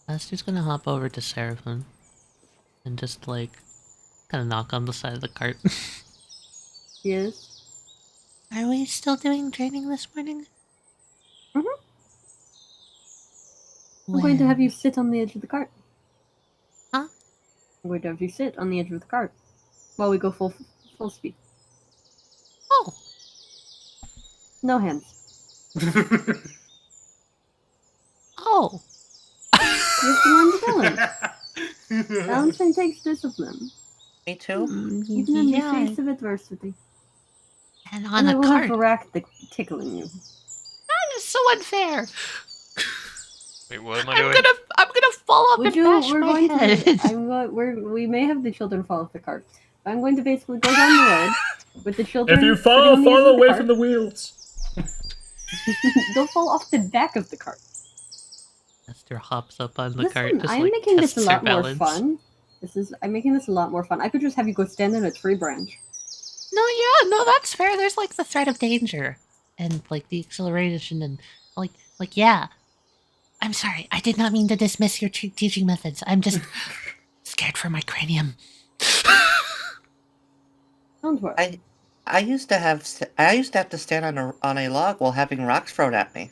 S3: Aster's gonna hop over to Seraphin and just, like, kind of knock on the side of the cart.
S4: Yes.
S3: Are we still doing training this morning?
S4: I'm going to have you sit on the edge of the cart.
S3: Huh?
S4: I'm going to have you sit on the edge of the cart while we go full speed.
S3: Oh.
S4: No hands.
S3: Oh.
S4: Just learn to balance. Balancing takes discipline.
S1: Me too.
S4: Even in the face of adversity.
S3: And on
S4: I
S3: a
S4: will
S3: cart.
S4: have Viractik tickling you.
S3: That is so unfair.
S7: Wait, what am I doing?
S3: I'm gonna fall off and bash
S4: We're
S3: my
S4: going
S3: head.
S4: we may have the children fall off the cart. I'm going to basically go down the road with the children.
S5: If you
S4: sitting
S5: fall,
S4: on the edge
S5: fall
S4: of the
S5: away
S4: cart.
S5: from the wheels.
S4: Don't fall off the back of the cart.
S3: Aster hops up on the
S4: Listen,
S3: cart. Just,
S4: I'm
S3: like,
S4: making this a
S3: tests her
S4: lot more
S3: balance.
S4: fun. I'm making this a lot more fun. I could just have you go stand in a tree branch.
S3: No, that's fair. There's, like, the threat of danger. And, like, the acceleration and, like, yeah. I'm sorry. I did not mean to dismiss your teaching methods. I'm just scared for my cranium.
S4: Don't worry.
S1: I used to have to stand on a log while having rocks thrown at me.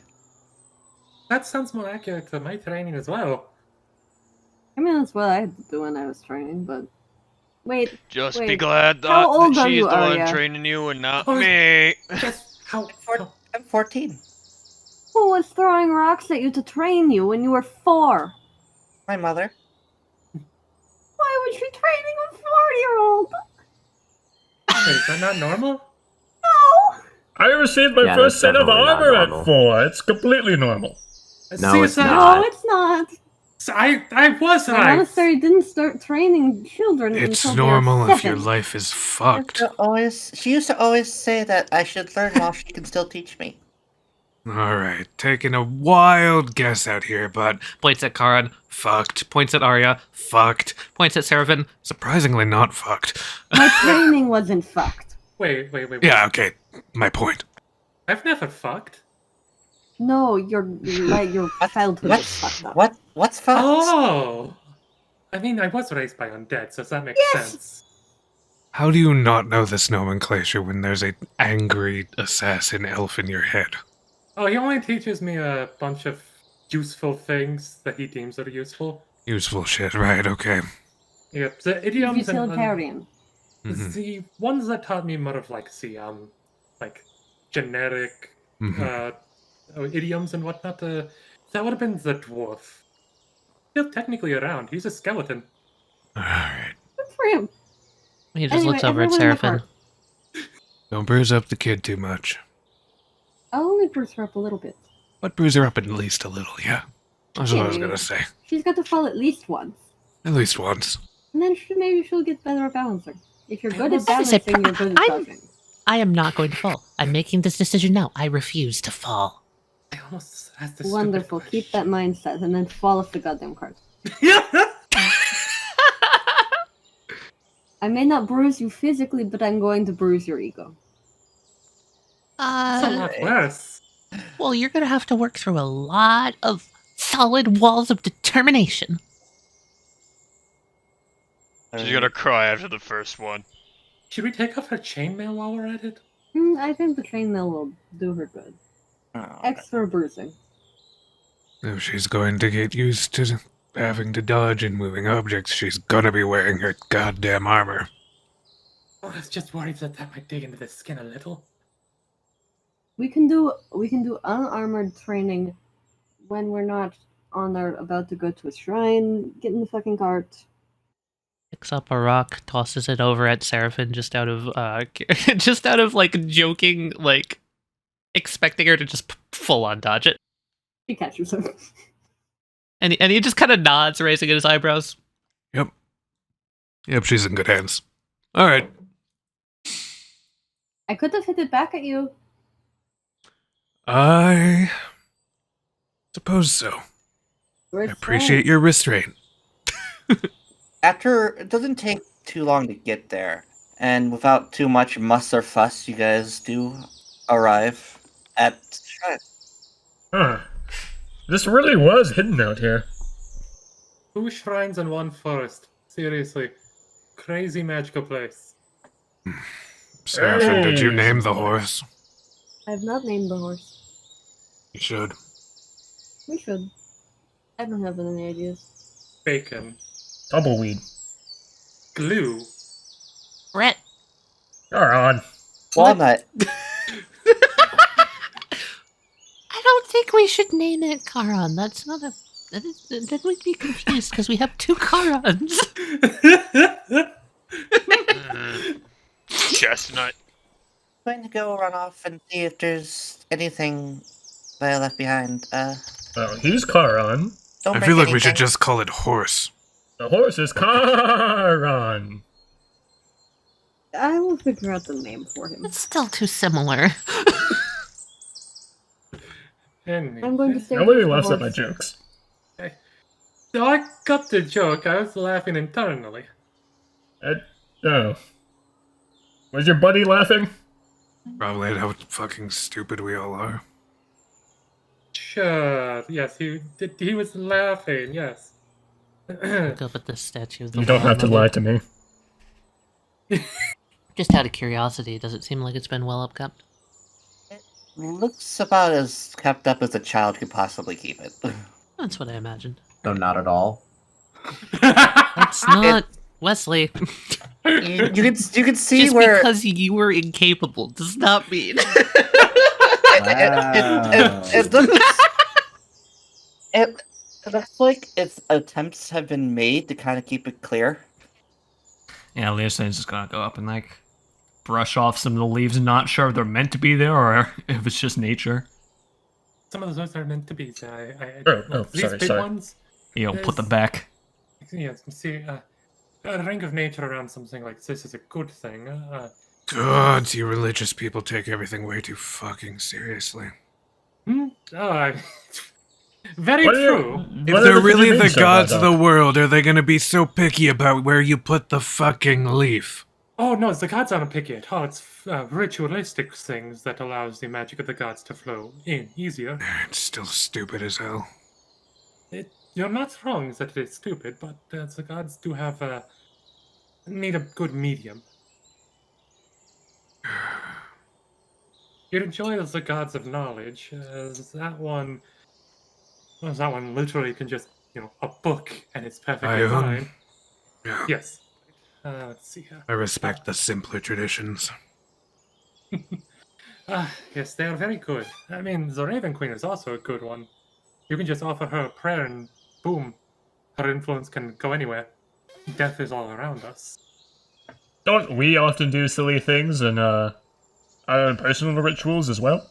S9: That sounds more accurate to my training as well.
S4: I mean, that's what I had to do when I was training, but... Wait,
S7: Just
S4: wait.
S7: be glad
S4: How old
S7: that
S4: are
S7: she's
S4: you,
S7: the one
S4: Arya?
S7: training you and not
S9: Oh,
S7: me.
S9: Yes, how?
S1: I'm 14.
S4: Who was throwing rocks at you to train you when you were 4?
S1: My mother.
S4: Why was she training a 4-year-old?
S9: Wait, is that not normal?
S4: No!
S5: I received my
S2: Yeah,
S5: first
S2: that's
S5: set of
S2: definitely not
S5: armor at
S2: normal.
S5: 4. It's completely normal.
S2: No, it's
S9: CSI
S2: not.
S4: No, it's not.
S9: So I was
S4: The
S9: right.
S4: monastery didn't start training children
S6: It's
S4: until
S6: normal
S4: they were
S6: if your
S4: 7.
S6: life is fucked.
S1: She used to always say that I should learn while she can still teach me.
S6: Alright, taking a wild guess out here, but
S8: Points at Charon, fucked. Points at Arya, fucked. Points at Seraphin.
S6: surprisingly not fucked.
S4: My training wasn't fucked.
S9: Wait.
S6: Yeah, okay, my point.
S9: I've never fucked.
S4: No, your childhood was fucked up.
S1: What's fucked?
S9: Oh! I mean, I was raised by undead, so that makes
S4: Yes!
S9: sense.
S6: How do you not know this nomenclature when there's an angry assassin elf in your head?
S9: Oh, he only teaches me a bunch of useful things that he deems are useful.
S6: Useful shit, right, okay.
S9: Yep, the idioms and
S4: Utilitarian.
S6: Mhm.
S9: the ones that taught me more of like generic idioms and whatnot. That would have been the dwarf. Still technically around. He's a skeleton.
S6: Alright.
S4: Good for him.
S3: He just
S4: Anyway,
S3: looks over at
S4: everyone in the
S3: Seraphin.
S4: cart.
S6: Don't bruise up the kid too much.
S4: I'll only bruise her up a little bit.
S6: But bruise her up at least a little, yeah? That's what I was gonna say.
S4: She's got to fall at least once.
S6: At least once.
S4: And then maybe she'll get better at balancing. If you're good at
S3: That is a
S4: balancing, you're good at dodging.
S3: I am not going to fall. I'm making this decision now. I refuse to fall.
S9: I almost asked this
S4: Wonderful. Keep that mindset and then fall off the goddamn card. I may not bruise you physically, but I'm going to bruise your ego.
S9: It's a lot worse.
S3: Well, you're going to have to work through a lot of solid walls of determination.
S7: She's gonna cry after the first one.
S9: Should we take off her chainmail while we're at it?
S4: I think the chainmail will do her good.
S1: Oh,
S4: Extra bruising.
S6: If she's going to get used to having to dodge and moving objects, she's gonna be wearing her goddamn armor.
S9: I was just worried that might dig into the skin a little.
S4: We can do unarmored training when we're not about to go to a shrine. Get in the fucking cart.
S3: Picks up a rock, tosses it over at Seraphin just out of like joking, like expecting her to just full on dodge it.
S4: She catches him.
S3: And he just kind of nods, raising his eyebrows.
S6: Yep, she's in good hands. Alright.
S4: I could have hit it back at you.
S6: I suppose so. I appreciate your restraint.
S1: After, it doesn't take too long to get there, and without too much muss or fuss, you guys do arrive at the shrine.
S5: Huh. This really was hidden out here.
S9: 2 shrines and 1 forest. Seriously. Crazy magical place.
S6: Seraphin, did you name the horse?
S4: I have not named the horse.
S6: You should.
S4: We should. I don't have any ideas.
S9: Bacon.
S5: Tumbleweed.
S9: Glue.
S3: Brett.
S5: Charon.
S1: Walnut.
S3: I don't think we should name it Charon. That's not a... Then we'd be confused because we have 2 Charons.
S7: Chestnut.
S1: I'm going to go run off and see if there's anything that I left behind.
S5: Oh, he's Charon.
S1: Don't
S6: I
S1: break
S6: feel like we
S1: anything.
S6: should just call it horse.
S5: The horse is Charon.
S4: I will figure out the name for him.
S3: It's still too similar.
S4: I'm going to stay
S5: Nobody
S4: with the
S5: laughs at my
S4: horse.
S5: jokes.
S9: So I got the joke. I was laughing internally.
S5: Oh. Was your buddy laughing?
S6: Probably at how fucking stupid we all are.
S9: Sure. Yes, he was laughing. Yes.
S3: Look up at the statue of the
S5: You don't have to lie to me.
S3: Just out of curiosity, does it seem like it's been well upkept?
S1: Looks about as kept up as a child could possibly keep it.
S3: That's what I imagined.
S2: No, not at all.
S3: It's not Wesley.
S1: you can see
S3: Just
S1: where
S3: because you were incapable does not mean.
S1: it looks like its attempts have been made to kind of keep it clear.
S8: Yeah, Leosthane's just gonna go up and like brush off some of the leaves, not sure if they're meant to be there or if it's just nature.
S9: Some of those are meant to be. These
S5: sorry,
S9: big
S5: sorry.
S9: ones.
S8: You know, put them back.
S9: Yes, see, a ring of nature around something like this is a good thing.
S6: God, you religious people take everything way too fucking seriously.
S9: Very
S5: What do you-
S9: true.
S6: If
S5: what
S6: they're
S5: did you
S6: really
S5: mean
S6: the
S5: so
S6: gods
S5: bad,
S6: of the
S5: Doc?
S6: world, are they gonna be so picky about where you put the fucking leaf?
S9: Oh no, the gods aren't picky at all. It's ritualistic things that allows the magic of the gods to flow in easier.
S6: It's still stupid as hell.
S9: You're not wrong that it is stupid, but the gods do have need a good medium. You'd enjoy the gods of knowledge. That one literally can just, a book and it's perfectly fine.
S6: Yeah.
S9: Yes. Let's see here.
S6: I respect the simpler traditions.
S9: Yes, they are very good. I mean, the Raven Queen is also a good one. You can just offer her a prayer and boom, her influence can go anywhere. Death is all around us.
S5: Don't we often do silly things and personal rituals as well?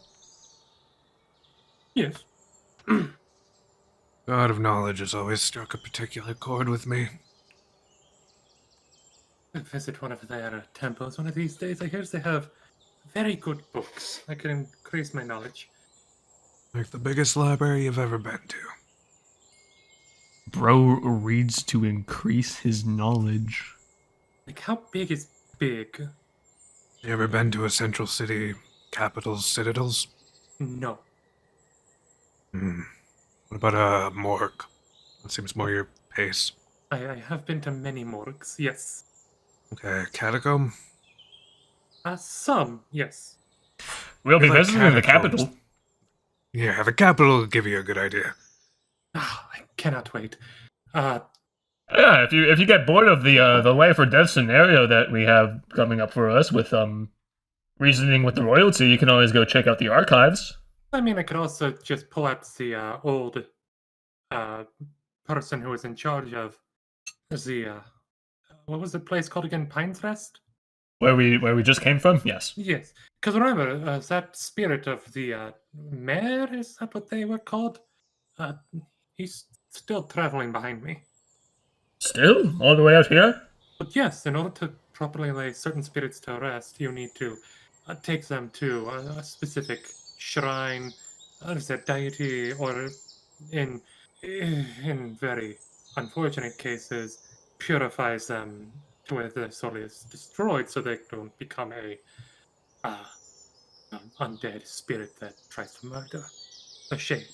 S9: Yes.
S6: God of knowledge has always struck a particular chord with me.
S9: I'll visit one of their temples one of these days. I hear they have very good books. I can increase my knowledge.
S6: Like the biggest library you've ever been to.
S8: Bro reads to increase his knowledge.
S9: Like, how big is big?
S6: You ever been to a central city capital's citadels?
S9: No.
S6: What about a morgue? That seems more your pace.
S9: I have been to many morgues, yes.
S6: Okay, catacomb?
S9: Some, yes.
S5: We'll be
S6: You're like
S5: visiting the
S6: catacombs.
S5: capital.
S6: Yeah, the capital will give you a good idea.
S9: I cannot wait.
S5: Yeah, if you get bored of the life or death scenario that we have coming up for us with reasoning with the royalty, you can always go check out the archives.
S9: I mean, I could also just pull up the old person who was in charge of the what was the place called again? Pines Rest?
S5: Where we just came from? Yes.
S9: Yes. Because remember, that spirit of the mayor, is that what they were called? He's still traveling behind me.
S5: Still? All the way out here?
S9: But yes, in order to properly lay certain spirits to rest, you need to take them to a specific shrine, there's a deity, or in very unfortunate cases, purifies them to where the soul is destroyed, so they don't become a undead spirit that tries to murder the shade.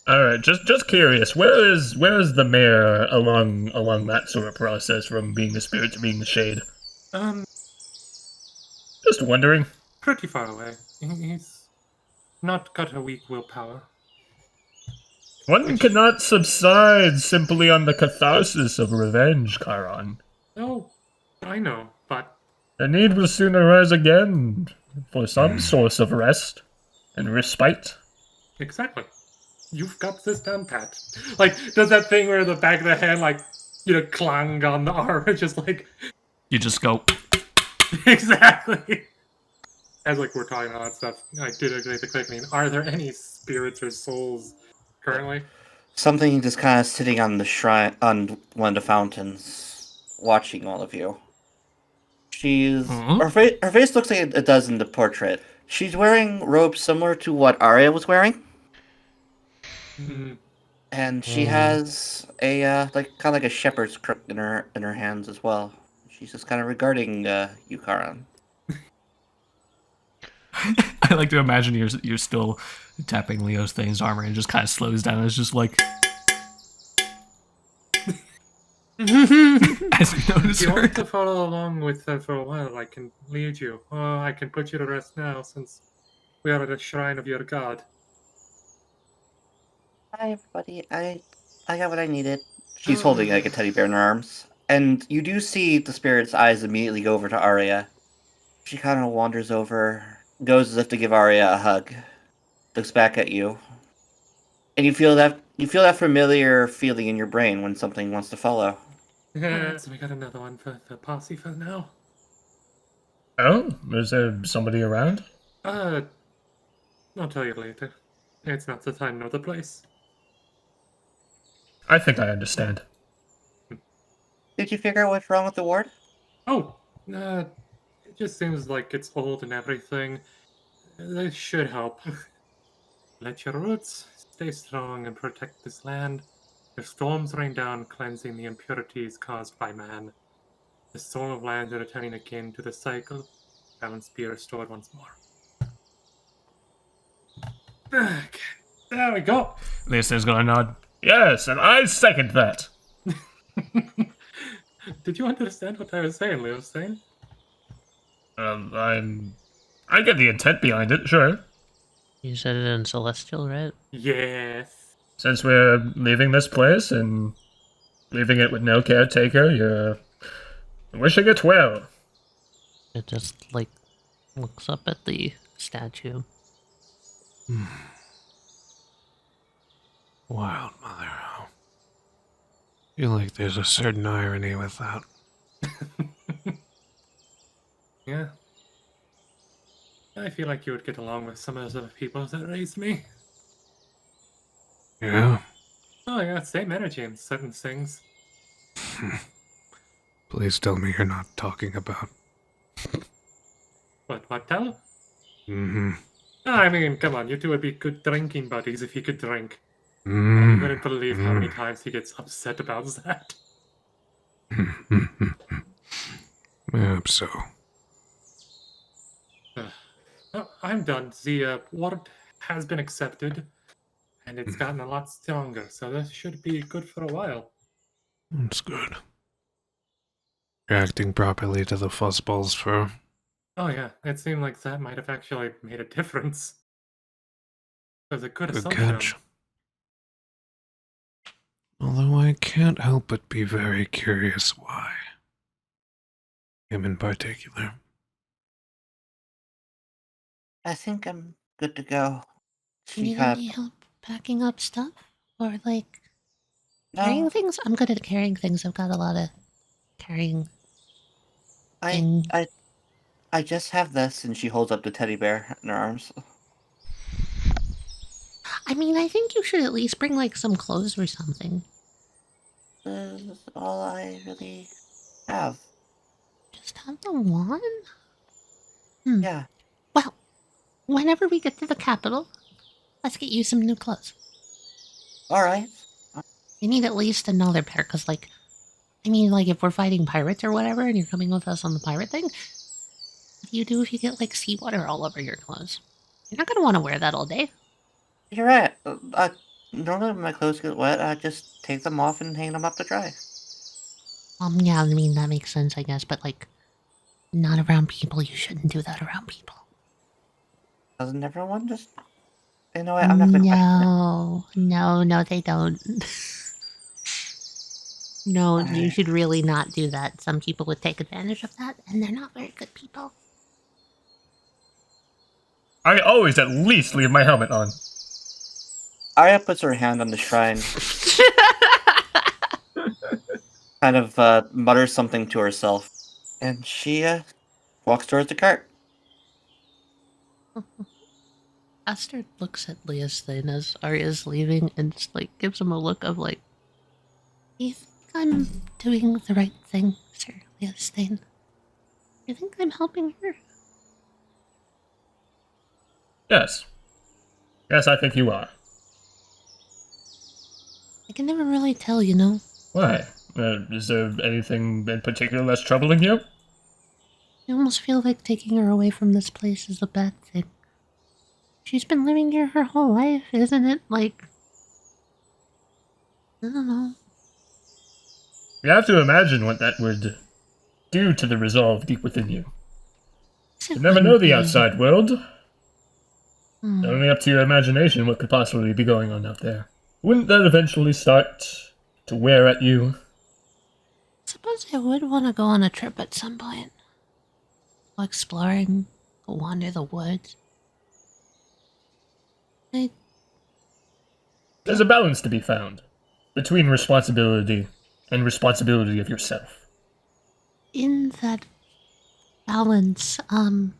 S5: All right, just curious. Where is the mayor along that sort of process from being the spirit to being the shade? Just wondering.
S9: Pretty far away. He's not got a weak willpower.
S5: One cannot subside simply on the catharsis of revenge, Charon.
S9: Oh, I know, but
S5: The need will soon arise again for some source of rest and respite.
S9: exactly. You've got this down pat. Like, does that thing where the back of the hand, like, clang on the arm? It's just like,
S8: You just go.
S9: exactly. As, like, we're talking about that stuff, I did agree to click. I mean, are there any spirits or souls currently?
S1: Something just kind of sitting on the shrine, on one of the fountains, watching all of you. Her face looks like it does in the portrait. She's wearing robes similar to what Arya was wearing. And she has a kind of like a shepherd's crook in her hands as well. She's just kind of regarding you, Charon.
S8: I like to imagine you're still tapping Leosthane's armor and it just kind of slows down. It's just like as you notice
S9: If you
S8: her.
S9: want to follow along with her for a while, I can lead you. Or I can put you to rest now, since we are at a shrine of your god.
S1: Hi, everybody. I got what I needed. She's holding like a teddy bear in her arms. And you do see the spirit's eyes immediately go over to Arya. She kind of wanders over, goes as if to give Arya a hug, looks back at you, and you feel that familiar feeling in your brain when something wants to follow.
S9: So we got another one for the posse for now.
S5: Oh, is there somebody around?
S9: I'll tell you later. It's not the time nor the place.
S5: I think I understand.
S1: Did you figure out what's wrong with the ward?
S9: Oh, it just seems like it's old and everything. This should help. Let your roots stay strong and protect this land. The storms rain down, cleansing the impurities caused by man. The soul of land is returning again to the cycle. Balance be restored once more. Okay, there we go.
S8: Leosthane's gonna nod.
S5: Yes, and I second that.
S9: Did you understand what I was saying, Leosthane?
S5: I get the intent behind it, sure.
S3: You said it in Celestial, right?
S9: Yes.
S5: Since we're leaving this place and leaving it with no caretaker, you're wishing it well.
S3: It just, like, looks up at the statue.
S6: Wild mother. I feel like there's a certain irony with that.
S9: Yeah. I feel like you would get along with some of the people that raised me.
S6: Yeah?
S9: Oh yeah, same energy in certain things.
S6: Please tell me you're not talking about.
S9: What tell?
S6: Mm-hmm.
S9: I mean, come on, you two would be good drinking buddies if he could drink. You
S6: Mm-hmm.
S9: wouldn't believe how many times he gets upset about that.
S6: I hope so.
S9: Oh, I'm done. The ward has been accepted, and it's gotten a lot stronger, so this should be good for a while.
S6: That's good. Reacting properly to the fuzzballs for.
S9: Oh yeah, it seemed like that might have actually made a difference. It was a good
S6: Good
S9: assumption.
S6: catch. Although I can't help but be very curious why. Him in particular.
S1: I think I'm good to go.
S3: Do
S1: She
S3: you need
S1: kind
S3: any
S1: of
S3: help packing up stuff? Or, like, carrying
S1: no.
S3: things? I'm good at carrying things. I've got a lot of carrying. thing.
S1: I just have this, and she holds up the teddy bear in her arms.
S3: I mean, I think you should at least bring, like, some clothes or something.
S1: This is all I really have.
S3: Just have the one?
S1: Yeah.
S3: Well, whenever we get to the capital, let's get you some new clothes.
S1: All right.
S3: You need at least another pair, because, like, I mean, like, if we're fighting pirates or whatever, and you're coming with us on the pirate thing, what do you do if you get, like, seawater all over your clothes? You're not going to want to wear that all day.
S1: You're right. Normally when my clothes get wet, I just take them off and hang them up to dry.
S3: Yeah, I mean, that makes sense, I guess, but, like, not around people. You shouldn't do that around people.
S1: Doesn't everyone just... You know what, I'm not gonna question it.
S3: No, they don't. No, you should really not do that. Some people would take advantage of that, and they're not very good people.
S5: I always at least leave my helmet on.
S1: Arya puts her hand on the shrine, kind of mutters something to herself, and she walks towards the cart.
S3: Aster looks at Leosthane as Arya's leaving and just, like, gives him a look of, like, do you think I'm doing the right thing, Sir Leosthane? Do you think I'm helping her?
S5: Yes. Yes, I think you are.
S3: I can never really tell, you know?
S5: Why? Is there anything in particular that's troubling you?
S3: I almost feel like taking her away from this place is a bad thing. She's been living here her whole life, isn't it? Like, I don't know.
S5: You have to imagine what that would do to the resolve deep within you. You never know the outside world. Only up to your imagination what could possibly be going on out there. Wouldn't that eventually start to wear at you?
S3: I suppose I would want to go on a trip at some point. Go exploring, go wander the woods.
S5: There's a balance to be found between responsibility and responsibility of yourself.
S3: In that balance, do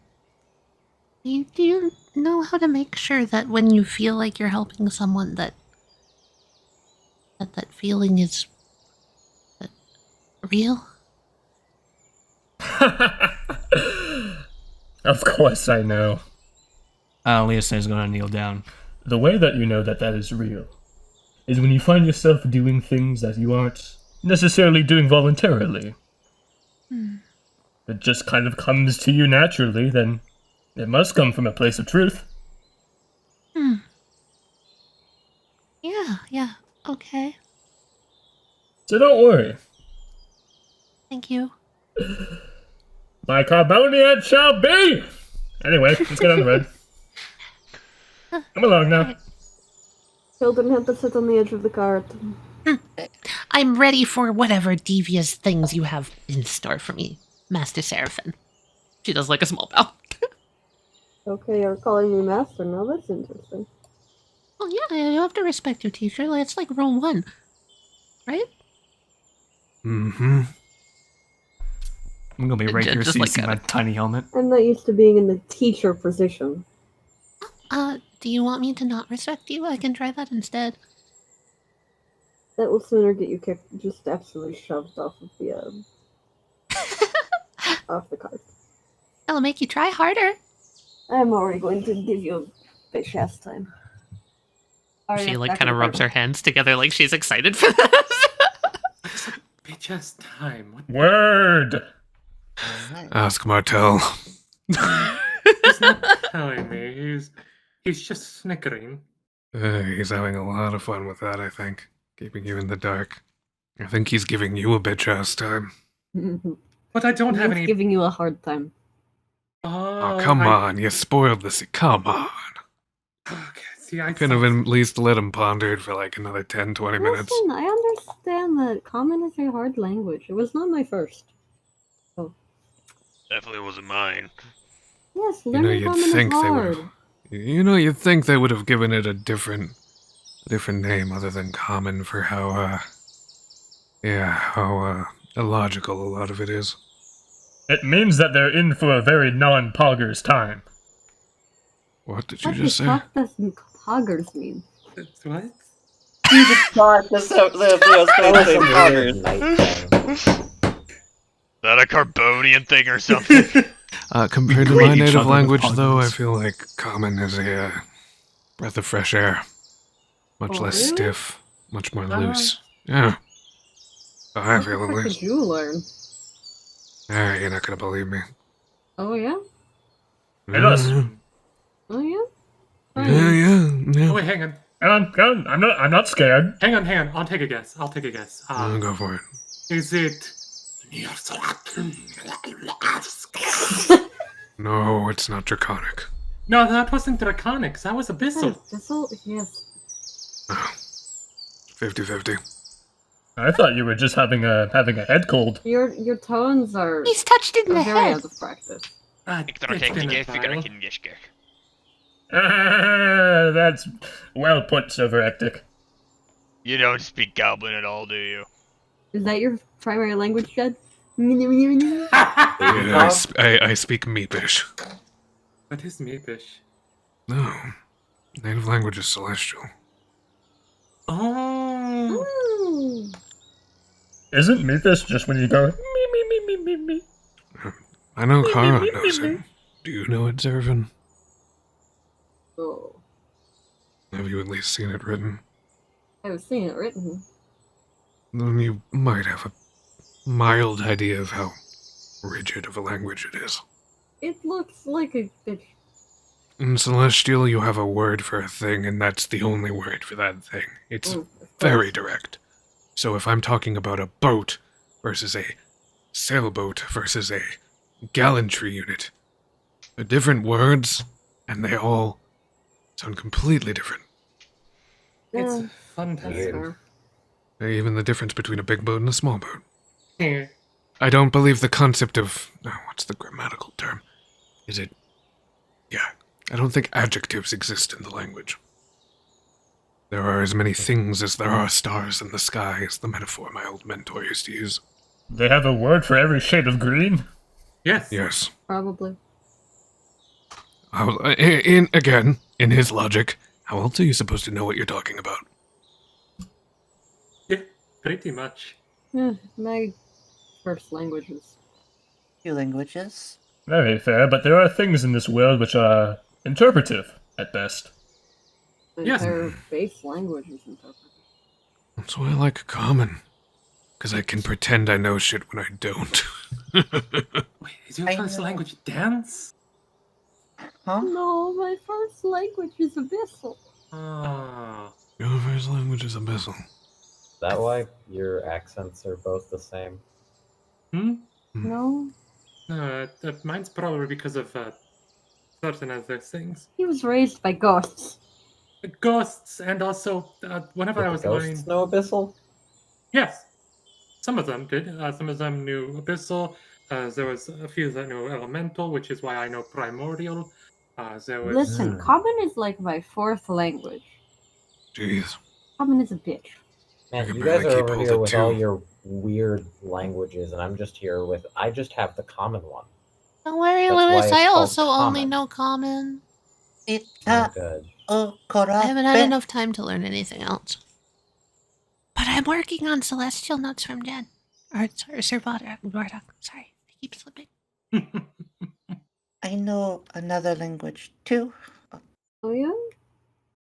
S3: you know how to make sure that when you feel like you're helping someone that feeling is real?
S5: Of course I know.
S8: Leosthane is going to kneel down.
S5: The way that you know that that is real is when you find yourself doing things that you aren't necessarily doing voluntarily. It just kind of comes to you naturally, then it must come from a place of truth.
S3: Yeah, okay.
S5: So don't worry.
S3: Thank you.
S5: My Carbonia it shall be! Anyway, let's get on the road. Come along now.
S4: Children have to sit on the edge of the cart.
S3: I'm ready for whatever devious things you have in store for me, Master Seraphin. She does like a small bow.
S4: Okay, you're calling me master now. That's interesting.
S3: Well, yeah, you have to respect your teacher. It's like rule 1, right?
S6: Mm-hmm.
S8: I'm going to be right here so you
S3: like
S8: see my tiny helmet.
S4: I'm not used to being in the teacher position.
S3: Do you want me to not respect you? I can try that instead.
S4: That will sooner get you kicked, just absolutely shoved off of the off the cart.
S3: That'll make you try harder.
S4: I'm already going to give you a bitch ass time.
S3: She
S4: Alright,
S3: like
S4: back
S3: kind
S4: in
S3: of
S4: the
S3: rubs
S4: cart.
S3: her hands together like she's excited for this.
S9: What is a bitch ass time? What?
S5: Word!
S1: Alright.
S6: Ask Martel.
S9: He's not telling me. He's just snickering.
S6: He's having a lot of fun with that, I think. Keeping you in the dark. I think he's giving you a bitch ass time.
S9: But I don't have
S4: He's
S9: any.
S4: giving you a hard time.
S6: Oh, come on, you spoiled this. Come on.
S9: Okay, see, I
S6: Could have
S9: thought-
S6: at least let him ponder it for like another 10, 20 minutes.
S4: Listen, I understand that Common is a hard language. It was not my first.
S7: Definitely wasn't mine.
S4: Yes,
S6: You know,
S4: learning
S6: you'd
S4: Common is
S6: think they
S4: hard.
S6: would. You'd think they would have given it a different name other than common for how illogical a lot of it is.
S5: It means that they're in for a very non-poggers time.
S6: What did you
S4: What
S6: just
S4: the
S6: say?
S4: fuck does poggers mean?
S9: What?
S1: You just thought this out the
S2: That was
S1: Leosthane
S2: some
S1: say
S2: weird
S1: poggers.
S2: night thing.
S7: That a Carbonian thing or something?
S6: Compared to
S8: greet
S6: my
S8: each
S6: native
S8: other with
S6: language, though, I
S8: puns.
S6: feel like common is a breath of fresh air. Much
S4: Oh,
S6: less
S4: really?
S6: stiff, much more loose. Yeah. So I
S4: What
S6: feel
S4: the
S6: at
S4: fuck
S6: least.
S4: did you learn?
S6: You're not gonna believe me.
S4: Oh yeah?
S5: Hey, us.
S4: Oh yeah?
S6: Yeah.
S9: Oh, wait, hang on.
S5: Come on, I'm not scared.
S9: Hang on. I'll take a guess.
S6: Go for it.
S9: Is it?
S6: No, it's not draconic.
S9: No, that wasn't Draconic. That was Abyssal.
S4: Thistle? Yes.
S6: 50-50.
S5: I thought you were just having a head cold.
S4: Your tones are
S3: He's touched in the
S4: very
S3: head.
S4: out of practice.
S9: It's been a while.
S5: That's well put, Viractik.
S7: You don't speak Goblin at all, do you?
S4: Is that your primary language, Jed?
S6: Yeah, I speak Meepish.
S9: What is Meepish?
S6: No. Native language is celestial.
S9: Oh.
S4: Ooh.
S5: Isn't Meepish just when you go me?
S6: I know Charon knows it. Do you know it, Seraphin?
S4: Oh.
S6: Have you at least seen it written?
S4: I've seen it written.
S6: Then you might have a mild idea of how rigid of a language it is.
S4: It looks like a bitch.
S6: In Celestial, you have a word for a thing, and that's the only word for that thing. It's
S4: Ooh, of
S6: very
S4: course.
S6: direct. So if I'm talking about a boat versus a sailboat versus a gallantry unit, they're different words, and they all sound completely different.
S9: It's
S4: Yeah,
S9: fun
S4: that's
S9: time.
S4: fair.
S6: Even the difference between a big boat and a small boat.
S9: Here.
S6: I don't believe the concept of... what's the grammatical term? Is it... Yeah. I don't think adjectives exist in the language. There are as many things as there are stars in the sky, is the metaphor my old mentor used to use.
S5: They have a word for every shade of green.
S9: Yes.
S6: Yes.
S4: Probably.
S6: In his logic, how else are you supposed to know what you're talking about?
S9: Yeah, pretty much.
S4: Yeah, my first language is.
S1: Few languages.
S5: Very fair, but there are things in this world which are interpretive, at best.
S4: The
S9: Yes.
S4: entire base language is interpreted.
S6: That's why I like common. Because I can pretend I know shit when I don't.
S9: Wait, is your
S1: I
S9: first
S1: know.
S9: language dance?
S1: Huh?
S4: No, my first language is Abyssal.
S9: Ah.
S6: Your first language is Abyssal.
S2: Is that why your accents are both the same?
S4: No,
S9: Mine's probably because of certain other things.
S4: he was raised by ghosts.
S9: Ghosts, and also whenever I
S2: Did
S9: was
S2: the
S9: learning.
S2: ghosts know Abyssal?
S9: Yes, some of them did. Some of them knew Abyssal. There was a few that knew Elemental, which is why I know Primordial. There was.
S4: Listen, Common is like my fourth language.
S6: Jeez.
S4: Common is a bitch.
S6: I
S2: Man,
S6: could
S2: you guys
S6: barely
S2: are
S6: keep
S2: over
S6: hold
S2: here
S6: of
S2: with
S6: two.
S2: all your weird languages, and I'm just here with. I just have the common one.
S3: Don't worry,
S2: That's why
S3: Lewis.
S2: it's
S3: I
S2: called
S3: also only
S2: common.
S3: know common.
S2: Oh, good.
S3: I haven't had enough time to learn anything else. But I'm working on celestial notes from Jen. Or Sir Viractik. Sorry, I keep slipping.
S1: I know another language too.
S4: Oh yeah?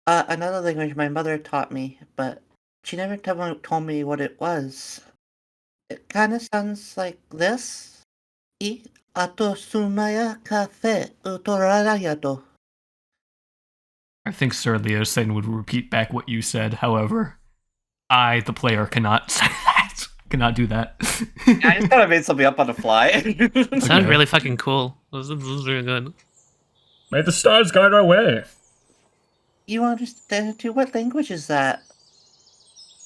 S1: Another language my mother taught me, but she never told me what it was. It kind of sounds like this. I ato sumaya kafe utorarayato.
S5: I think Sir Leosthane would repeat back what you said. However, I, the player, cannot say that. Cannot do that.
S1: I just kind of made something up on the fly.
S3: It sounded really fucking cool. This is really good.
S5: May the stars guide our way.
S1: You understand too? What language is that?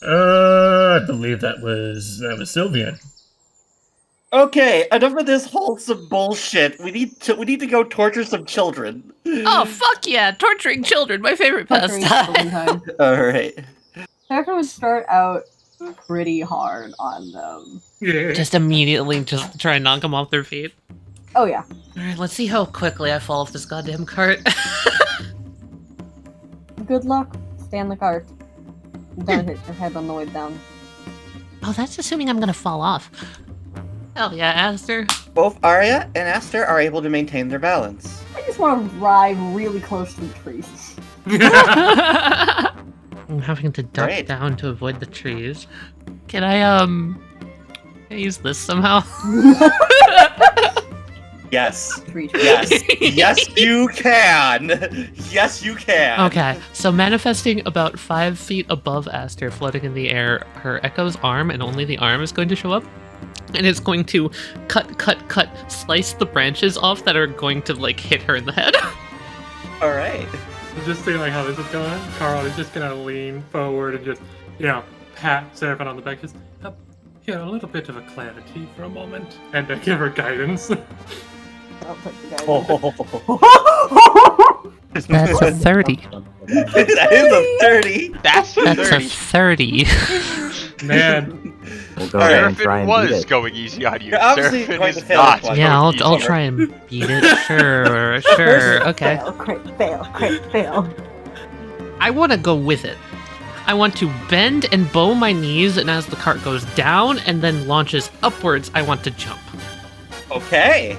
S5: I believe that was Sylvian.
S1: Okay, enough of this wholesome bullshit. We need to go torture some children.
S3: Oh, fuck yeah! Torturing children, my favorite
S4: Torturing children
S3: pastime.
S4: time.
S1: Alright.
S4: Seraphin would start out pretty hard on them.
S9: Yeah.
S3: Just immediately just try and knock them off their feet.
S4: Oh yeah.
S3: Alright, let's see how quickly I fall off this goddamn cart.
S4: Good luck. Stay on the cart. Don't hit your head on the way down.
S3: Oh, that's assuming I'm gonna fall off. Hell yeah, Aster.
S1: Both Arya and Aster are able to maintain their balance.
S4: I just want to ride really close to the trees.
S3: I'm having to duck
S1: Great.
S3: down to avoid the trees. Can I use this somehow?
S1: Yes.
S4: Tree.
S1: Yes. Yes, you can. Yes, you can.
S3: Okay, so manifesting about 5 feet above Aster, floating in the air, her Echo's arm, and only the arm is going to show up. And it's going to cut, slice the branches off that are going to, like, hit her in the head.
S1: Alright.
S9: Just seeing like how this is going, Carl is just gonna lean forward and just, pat Seraphin on the back, just, a little bit of a clarity for a moment, and give her guidance.
S4: I'll put the guy
S3: That's a 30.
S1: That is a 30.
S7: That's
S3: That's
S7: 30.
S3: a 30.
S9: Man,
S2: We'll go ahead and try
S7: Seraphin
S2: and
S7: was
S2: beat it.
S7: going easy on you.
S1: You're obviously
S7: Seraphin
S1: going to
S7: is
S1: fail
S7: not.
S1: this one.
S3: Yeah,
S7: going
S3: I'll
S7: easy.
S3: try and beat it. Sure, okay.
S4: Fail, crit, fail.
S3: I want to go with it. I want to bend and bow my knees, and as the cart goes down and then launches upwards, I want to jump.
S1: Okay.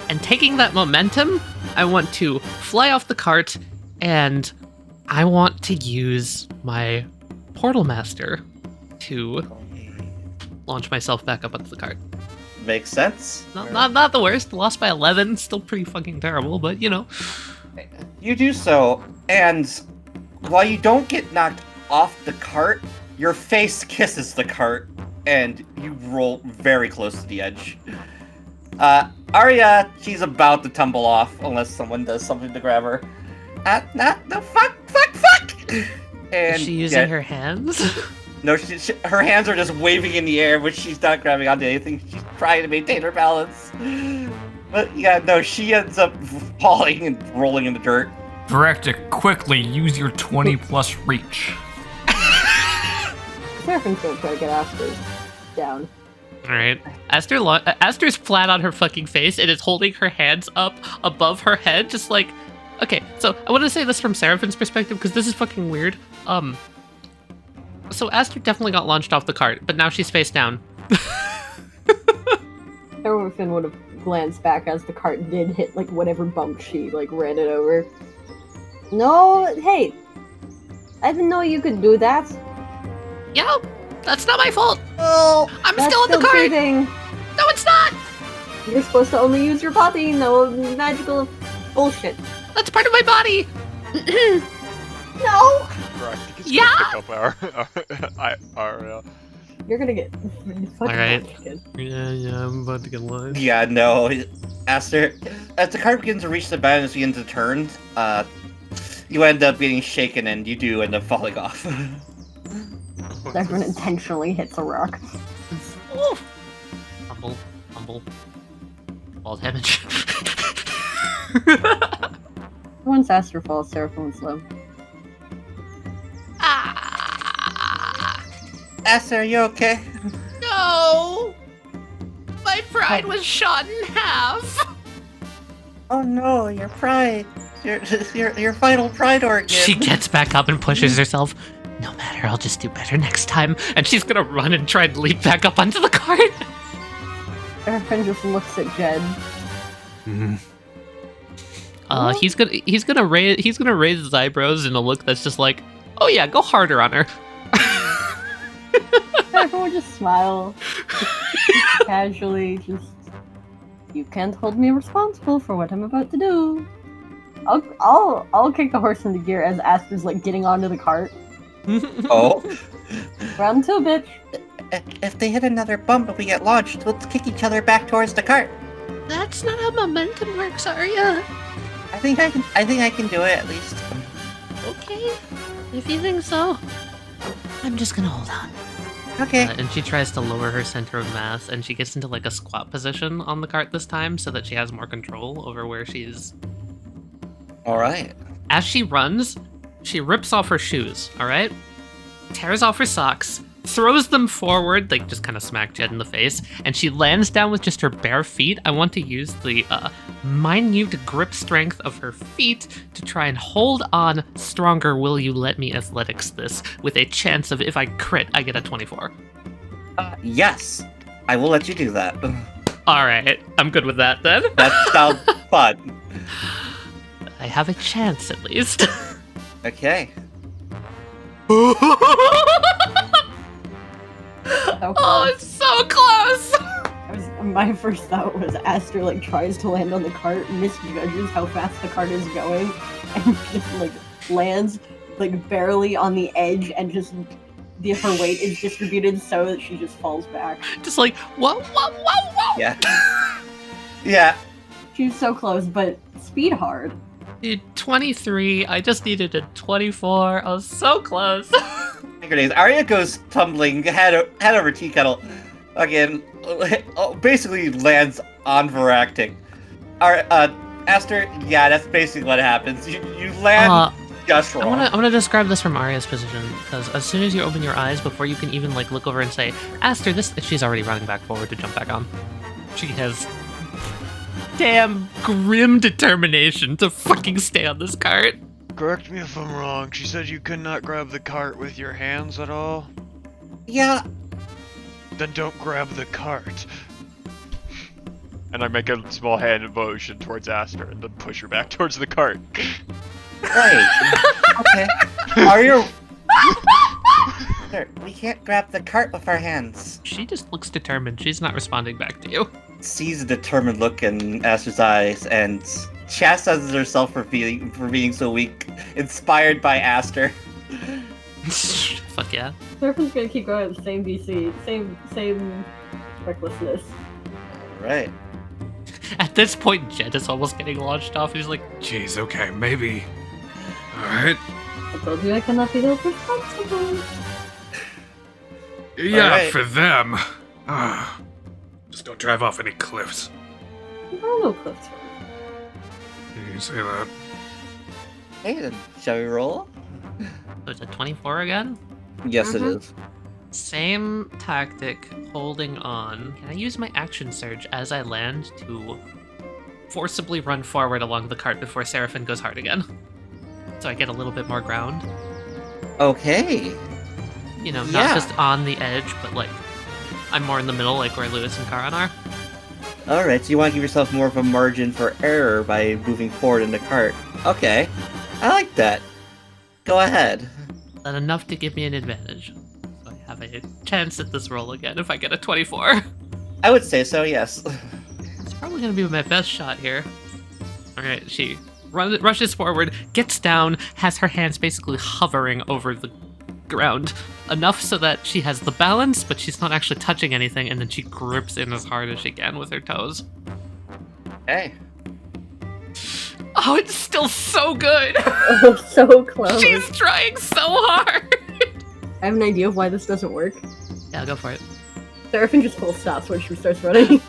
S3: And taking that momentum, I want to fly off the cart, and I want to use my Portal Master to launch myself back up onto the cart.
S1: Makes sense.
S3: Not the worst. Lost by 11. Still pretty fucking terrible, but you know.
S1: You do so, and while you don't get knocked off the cart, your face kisses the cart, and you roll very close to the edge. Arya, she's about to tumble off unless someone does something to grab her. No, fuck! And
S3: Is she using her hands?
S1: No, her hands are just waving in the air, but she's not grabbing onto anything. She's trying to maintain her balance. But yeah, no, she ends up falling and rolling in the dirt.
S5: Viractik, quickly use your 20+ reach.
S4: Seraphin's gonna try to get Aster down.
S3: Alright. Aster's flat on her fucking face and is holding her hands up above her head, just like... Okay, so I want to say this from Seraphin's perspective, because this is fucking weird. So Aster definitely got launched off the cart, but now she's face down.
S4: Seraphin would have glanced back as the cart did hit, like, whatever bump she, like, ran it over. No, hey! I didn't know you could do that.
S3: Yeah, that's not my fault.
S1: Oh,
S3: I'm
S4: That's
S3: still in the cart.
S4: cheating.
S3: No, it's not.
S4: You're supposed to only use your body, no magical bullshit.
S3: That's part of my body.
S4: No!
S7: Viractik is
S3: Yeah?
S7: gonna pick up our
S4: You're gonna get fucking
S3: Alright.
S4: launched.
S3: Yeah, I'm about to get launched.
S1: yeah, no. Aster, as the cart begins to reach the bound and begins to turn, you end up getting shaken and you do end up falling off.
S4: Seraphin intentionally hits a rock.
S3: Oof. Humble. Ball damage.
S4: Once Aster falls, Seraphin would slow.
S3: Ah,
S1: Aster, are you okay?
S3: no! My pride was shot in half.
S1: Oh no, your pride. Your final pride organ.
S3: She gets back up and pushes herself. No matter, I'll just do better next time. And she's gonna run and try and leap back up onto the cart.
S4: Seraphin just looks at Jed.
S3: He's gonna raise his eyebrows in a look that's just like, oh yeah, go harder on her.
S4: Seraphin will just smile, just casually, you can't hold me responsible for what I'm about to do. I'll kick the horse into gear as Aster's like getting onto the cart.
S1: Oh.
S4: Round 2, bitch.
S1: If they hit another bump and we get launched, let's kick each other back towards the cart.
S3: That's not how momentum works, Arya.
S1: I think I can do it at least.
S3: Okay, if you think so. I'm just gonna hold on.
S1: Okay.
S3: And she tries to lower her center of mass, and she gets into like a squat position on the cart this time so that she has more control over where she's.
S1: All right.
S3: As she runs, she rips off her shoes, all right? Tears off her socks, throws them forward, like just kind of smack Jed in the face, and she lands down with just her bare feet. I want to use the minute grip strength of her feet to try and hold on stronger. Will you let me athletics this with a chance of, if I crit, I get a 24?
S1: Yes. I will let you do that.
S3: All right, I'm good with that then.
S1: That sounds fun.
S3: I have a chance at least.
S1: Okay.
S4: So
S3: Oh,
S4: close.
S3: it's so close!
S4: My first thought was Aster like tries to land on the cart, misjudges how fast the cart is going, and just like lands like barely on the edge, and just her weight is distributed so that she just falls back.
S3: Just like, whoa.
S1: Yeah. Yeah.
S4: She's so close, but speed hard.
S3: Dude, 23, I just needed a 24. I was so close.
S1: Grenades. Arya goes tumbling head over tea kettle. Again, basically lands on Viractik. Aster, yeah, that's basically what happens. You land just wrong.
S3: I'm gonna describe this from Arya's position, because as soon as you open your eyes, before you can even like look over and say, Aster, this, she's already running back forward to jump back on. She has damn grim determination to fucking stay on this cart.
S7: Correct me if I'm wrong. She said you could not grab the cart with your hands at all?
S1: Yeah.
S7: Then don't grab the cart. And I make a small hand motion towards Aster and then push her back towards the cart.
S1: Right. Okay. Arya... Sir, we can't grab the cart with our hands.
S3: She just looks determined. She's not responding back to you.
S1: Sees a determined look in Aster's eyes and chastises herself for being so weak, inspired by Aster.
S3: Fuck yeah.
S4: Seraphin's gonna keep going at the same BC, same recklessness.
S1: Right.
S3: At this point, Jed is almost getting launched off. He's like,
S6: Jeez, okay, maybe. Alright.
S4: I told you I cannot be held responsible.
S6: Yeah,
S1: Alright.
S6: for them. Just don't drive off any cliffs.
S4: There are no cliffs.
S6: You say that.
S1: Hey, then, shall we roll?
S3: so it's a 24 again?
S1: Yes, it is.
S3: Same tactic, holding on. Can I use my action surge as I land to forcibly run forward along the cart before Seraphin goes hard again? So I get a little bit more ground.
S1: Okay.
S3: You know, not
S1: Yeah.
S3: just on the edge, but like I'm more in the middle, like where Lewis and Charon are.
S1: Alright, so you want to give yourself more of a margin for error by moving forward in the cart. Okay. I like that. Go ahead.
S3: That enough to give me an advantage. So I have a chance at this roll again if I get a 24.
S1: I would say so, yes.
S3: It's probably going to be my best shot here. Alright, she rushes forward, gets down, has her hands basically hovering over the ground. Enough so that she has the balance, but she's not actually touching anything, and then she grips in as hard as she can with her toes.
S1: Hey.
S3: Oh, it's still so good!
S4: Oh, so close.
S3: She's trying so hard!
S4: I have an idea of why this doesn't work.
S3: Yeah, go for it.
S4: Seraphin just full stops when she starts running.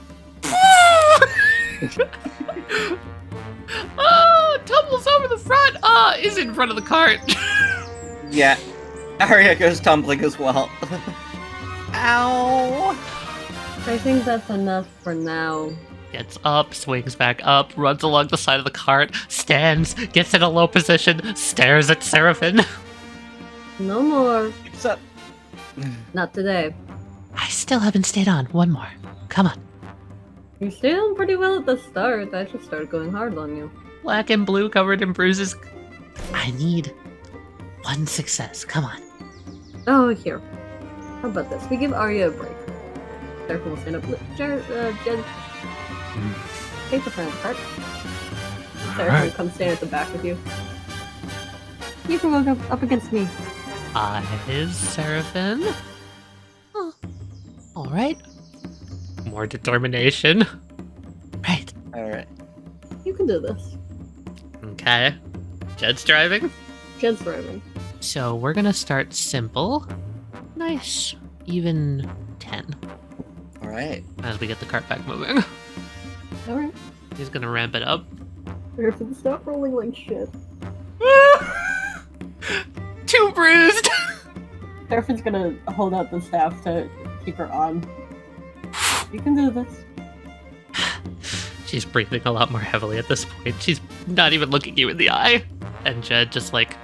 S3: Oh, tumbles over the front! Is in front of the cart.
S1: Yeah. Arya goes tumbling as well. Ow!
S4: I think that's enough for now.
S3: Gets up, swings back up, runs along the side of the cart, stands, gets in a low position, stares at Seraphin.
S4: No more.
S1: Except.
S4: Not today.
S3: I still haven't stayed on. One more. Come on.
S4: You stayed on pretty well at the start. I just started going hard on you.
S3: Black and blue covered in bruises. I need one success. Come on.
S4: Oh, here. How about this? We give Arya a break. Seraphin will stand up. Jen, take the front of the cart. Seraphin will come stand at the back with you. You can go up against me.
S3: Is Seraphin. Oh. Alright. More determination. Right.
S1: Alright.
S4: You can do this.
S3: Okay. Jed's driving.
S4: Jen's driving.
S3: So we're gonna start simple. Nice. Even 10.
S1: Alright.
S3: As we get the cart back moving.
S4: Alright.
S3: He's gonna ramp it up.
S4: Seraphin, stop rolling like shit.
S3: Too bruised!
S4: Seraphin's gonna hold out the staff to keep her on. You can do this.
S3: She's breathing a lot more heavily at this point. She's not even looking you in the eye. And Jed just like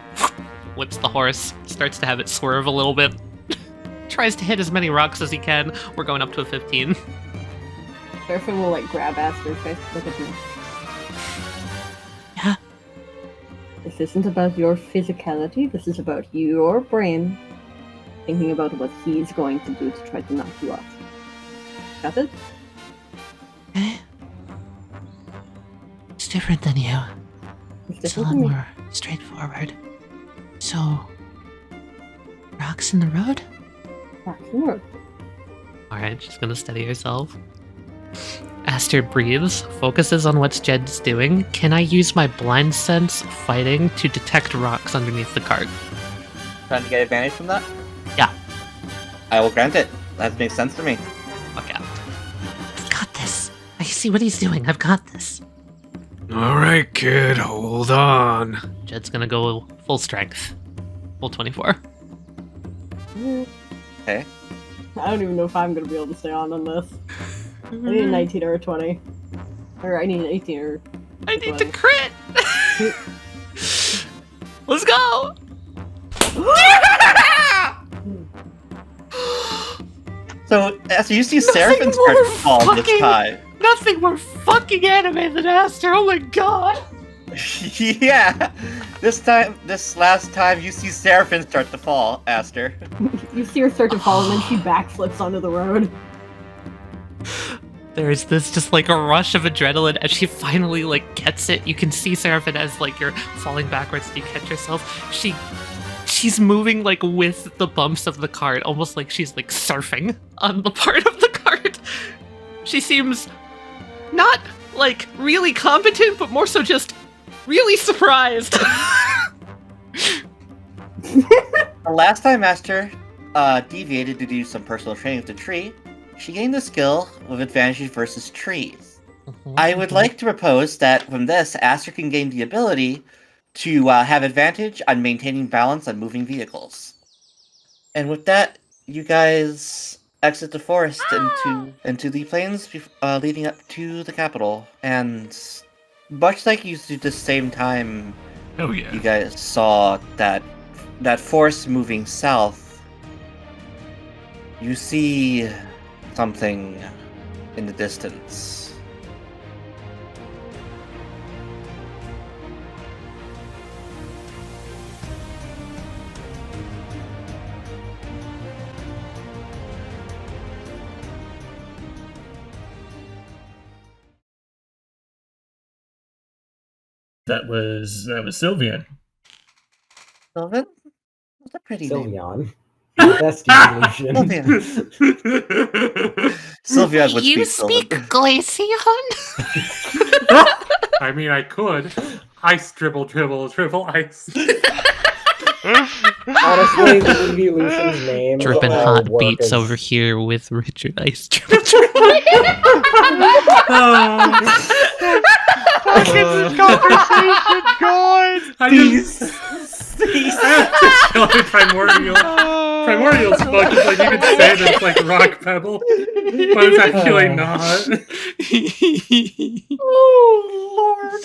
S3: whips the horse, starts to have it swerve a little bit. Tries to hit as many rocks as he can. We're going up to a 15.
S4: Seraphin will like grab Aster's face. Look at me.
S3: Yeah.
S4: This isn't about your physicality. This is about your brain thinking about what he's going to do to try to knock you off. Got it?
S3: Okay. It's different than you.
S4: It's
S3: It's a
S4: different
S3: lot
S4: from me.
S3: more straightforward. So, rocks in the road?
S4: Sure.
S3: Alright, she's gonna steady herself. Aster breathes, focuses on what Jed's doing. Can I use my blind sense fighting to detect rocks underneath the cart?
S1: Trying to get advantage from that?
S3: Yeah.
S1: I will grant it. That makes sense to me.
S3: Okay. I've got this. I see what he's doing. I've got this.
S6: Alright, kid, hold on.
S3: Jed's gonna go full strength. Full 24.
S1: Okay.
S4: I don't even know if I'm gonna be able to stay on this. I need a 19 or a 20. Or I need an 18 or...
S3: I need to crit! Let's go!
S1: So, as you see Seraphin's card fall this time.
S3: Nothing more fucking anime than Aster, oh my god!
S1: Yeah! This last time, you see Seraphin start to fall, Aster.
S4: You see her start to fall and then she backflips onto the road.
S3: There's this just like a rush of adrenaline as she finally like gets it. You can see Seraphin as like you're falling backwards and you catch yourself. She's moving like with the bumps of the cart, almost like she's like surfing on the part of the cart. She seems not like really competent, but more so just really surprised.
S1: The last time Aster deviated to do some personal training with the tree, she gained the skill of advantage versus trees. I would like to propose that from this, Aster can gain the ability to have advantage on maintaining balance on moving vehicles. And with that, you guys exit the forest into the plains leading up to the capital. And much like you did the same time
S6: Oh yeah.
S1: you guys saw that force moving south, you see something in the distance.
S5: That was Sylvian.
S1: Sylvan? That's a pretty name.
S2: Sylvian. Best evolution.
S1: Sylvian would
S3: You
S1: speak
S3: speak
S1: Sylvan.
S3: Glaceon?
S9: I mean, I could. Ice dribble, ice.
S2: Honestly, the evolution's name.
S3: Drippin'
S2: will
S3: hot
S2: work
S3: beats
S2: as-
S3: over here with Richard Ice.
S7: How can this conversation going?
S9: I just killing Primordial's book is like you could say that it's like rock pebble, but it's actually not.
S1: Oh, Lord.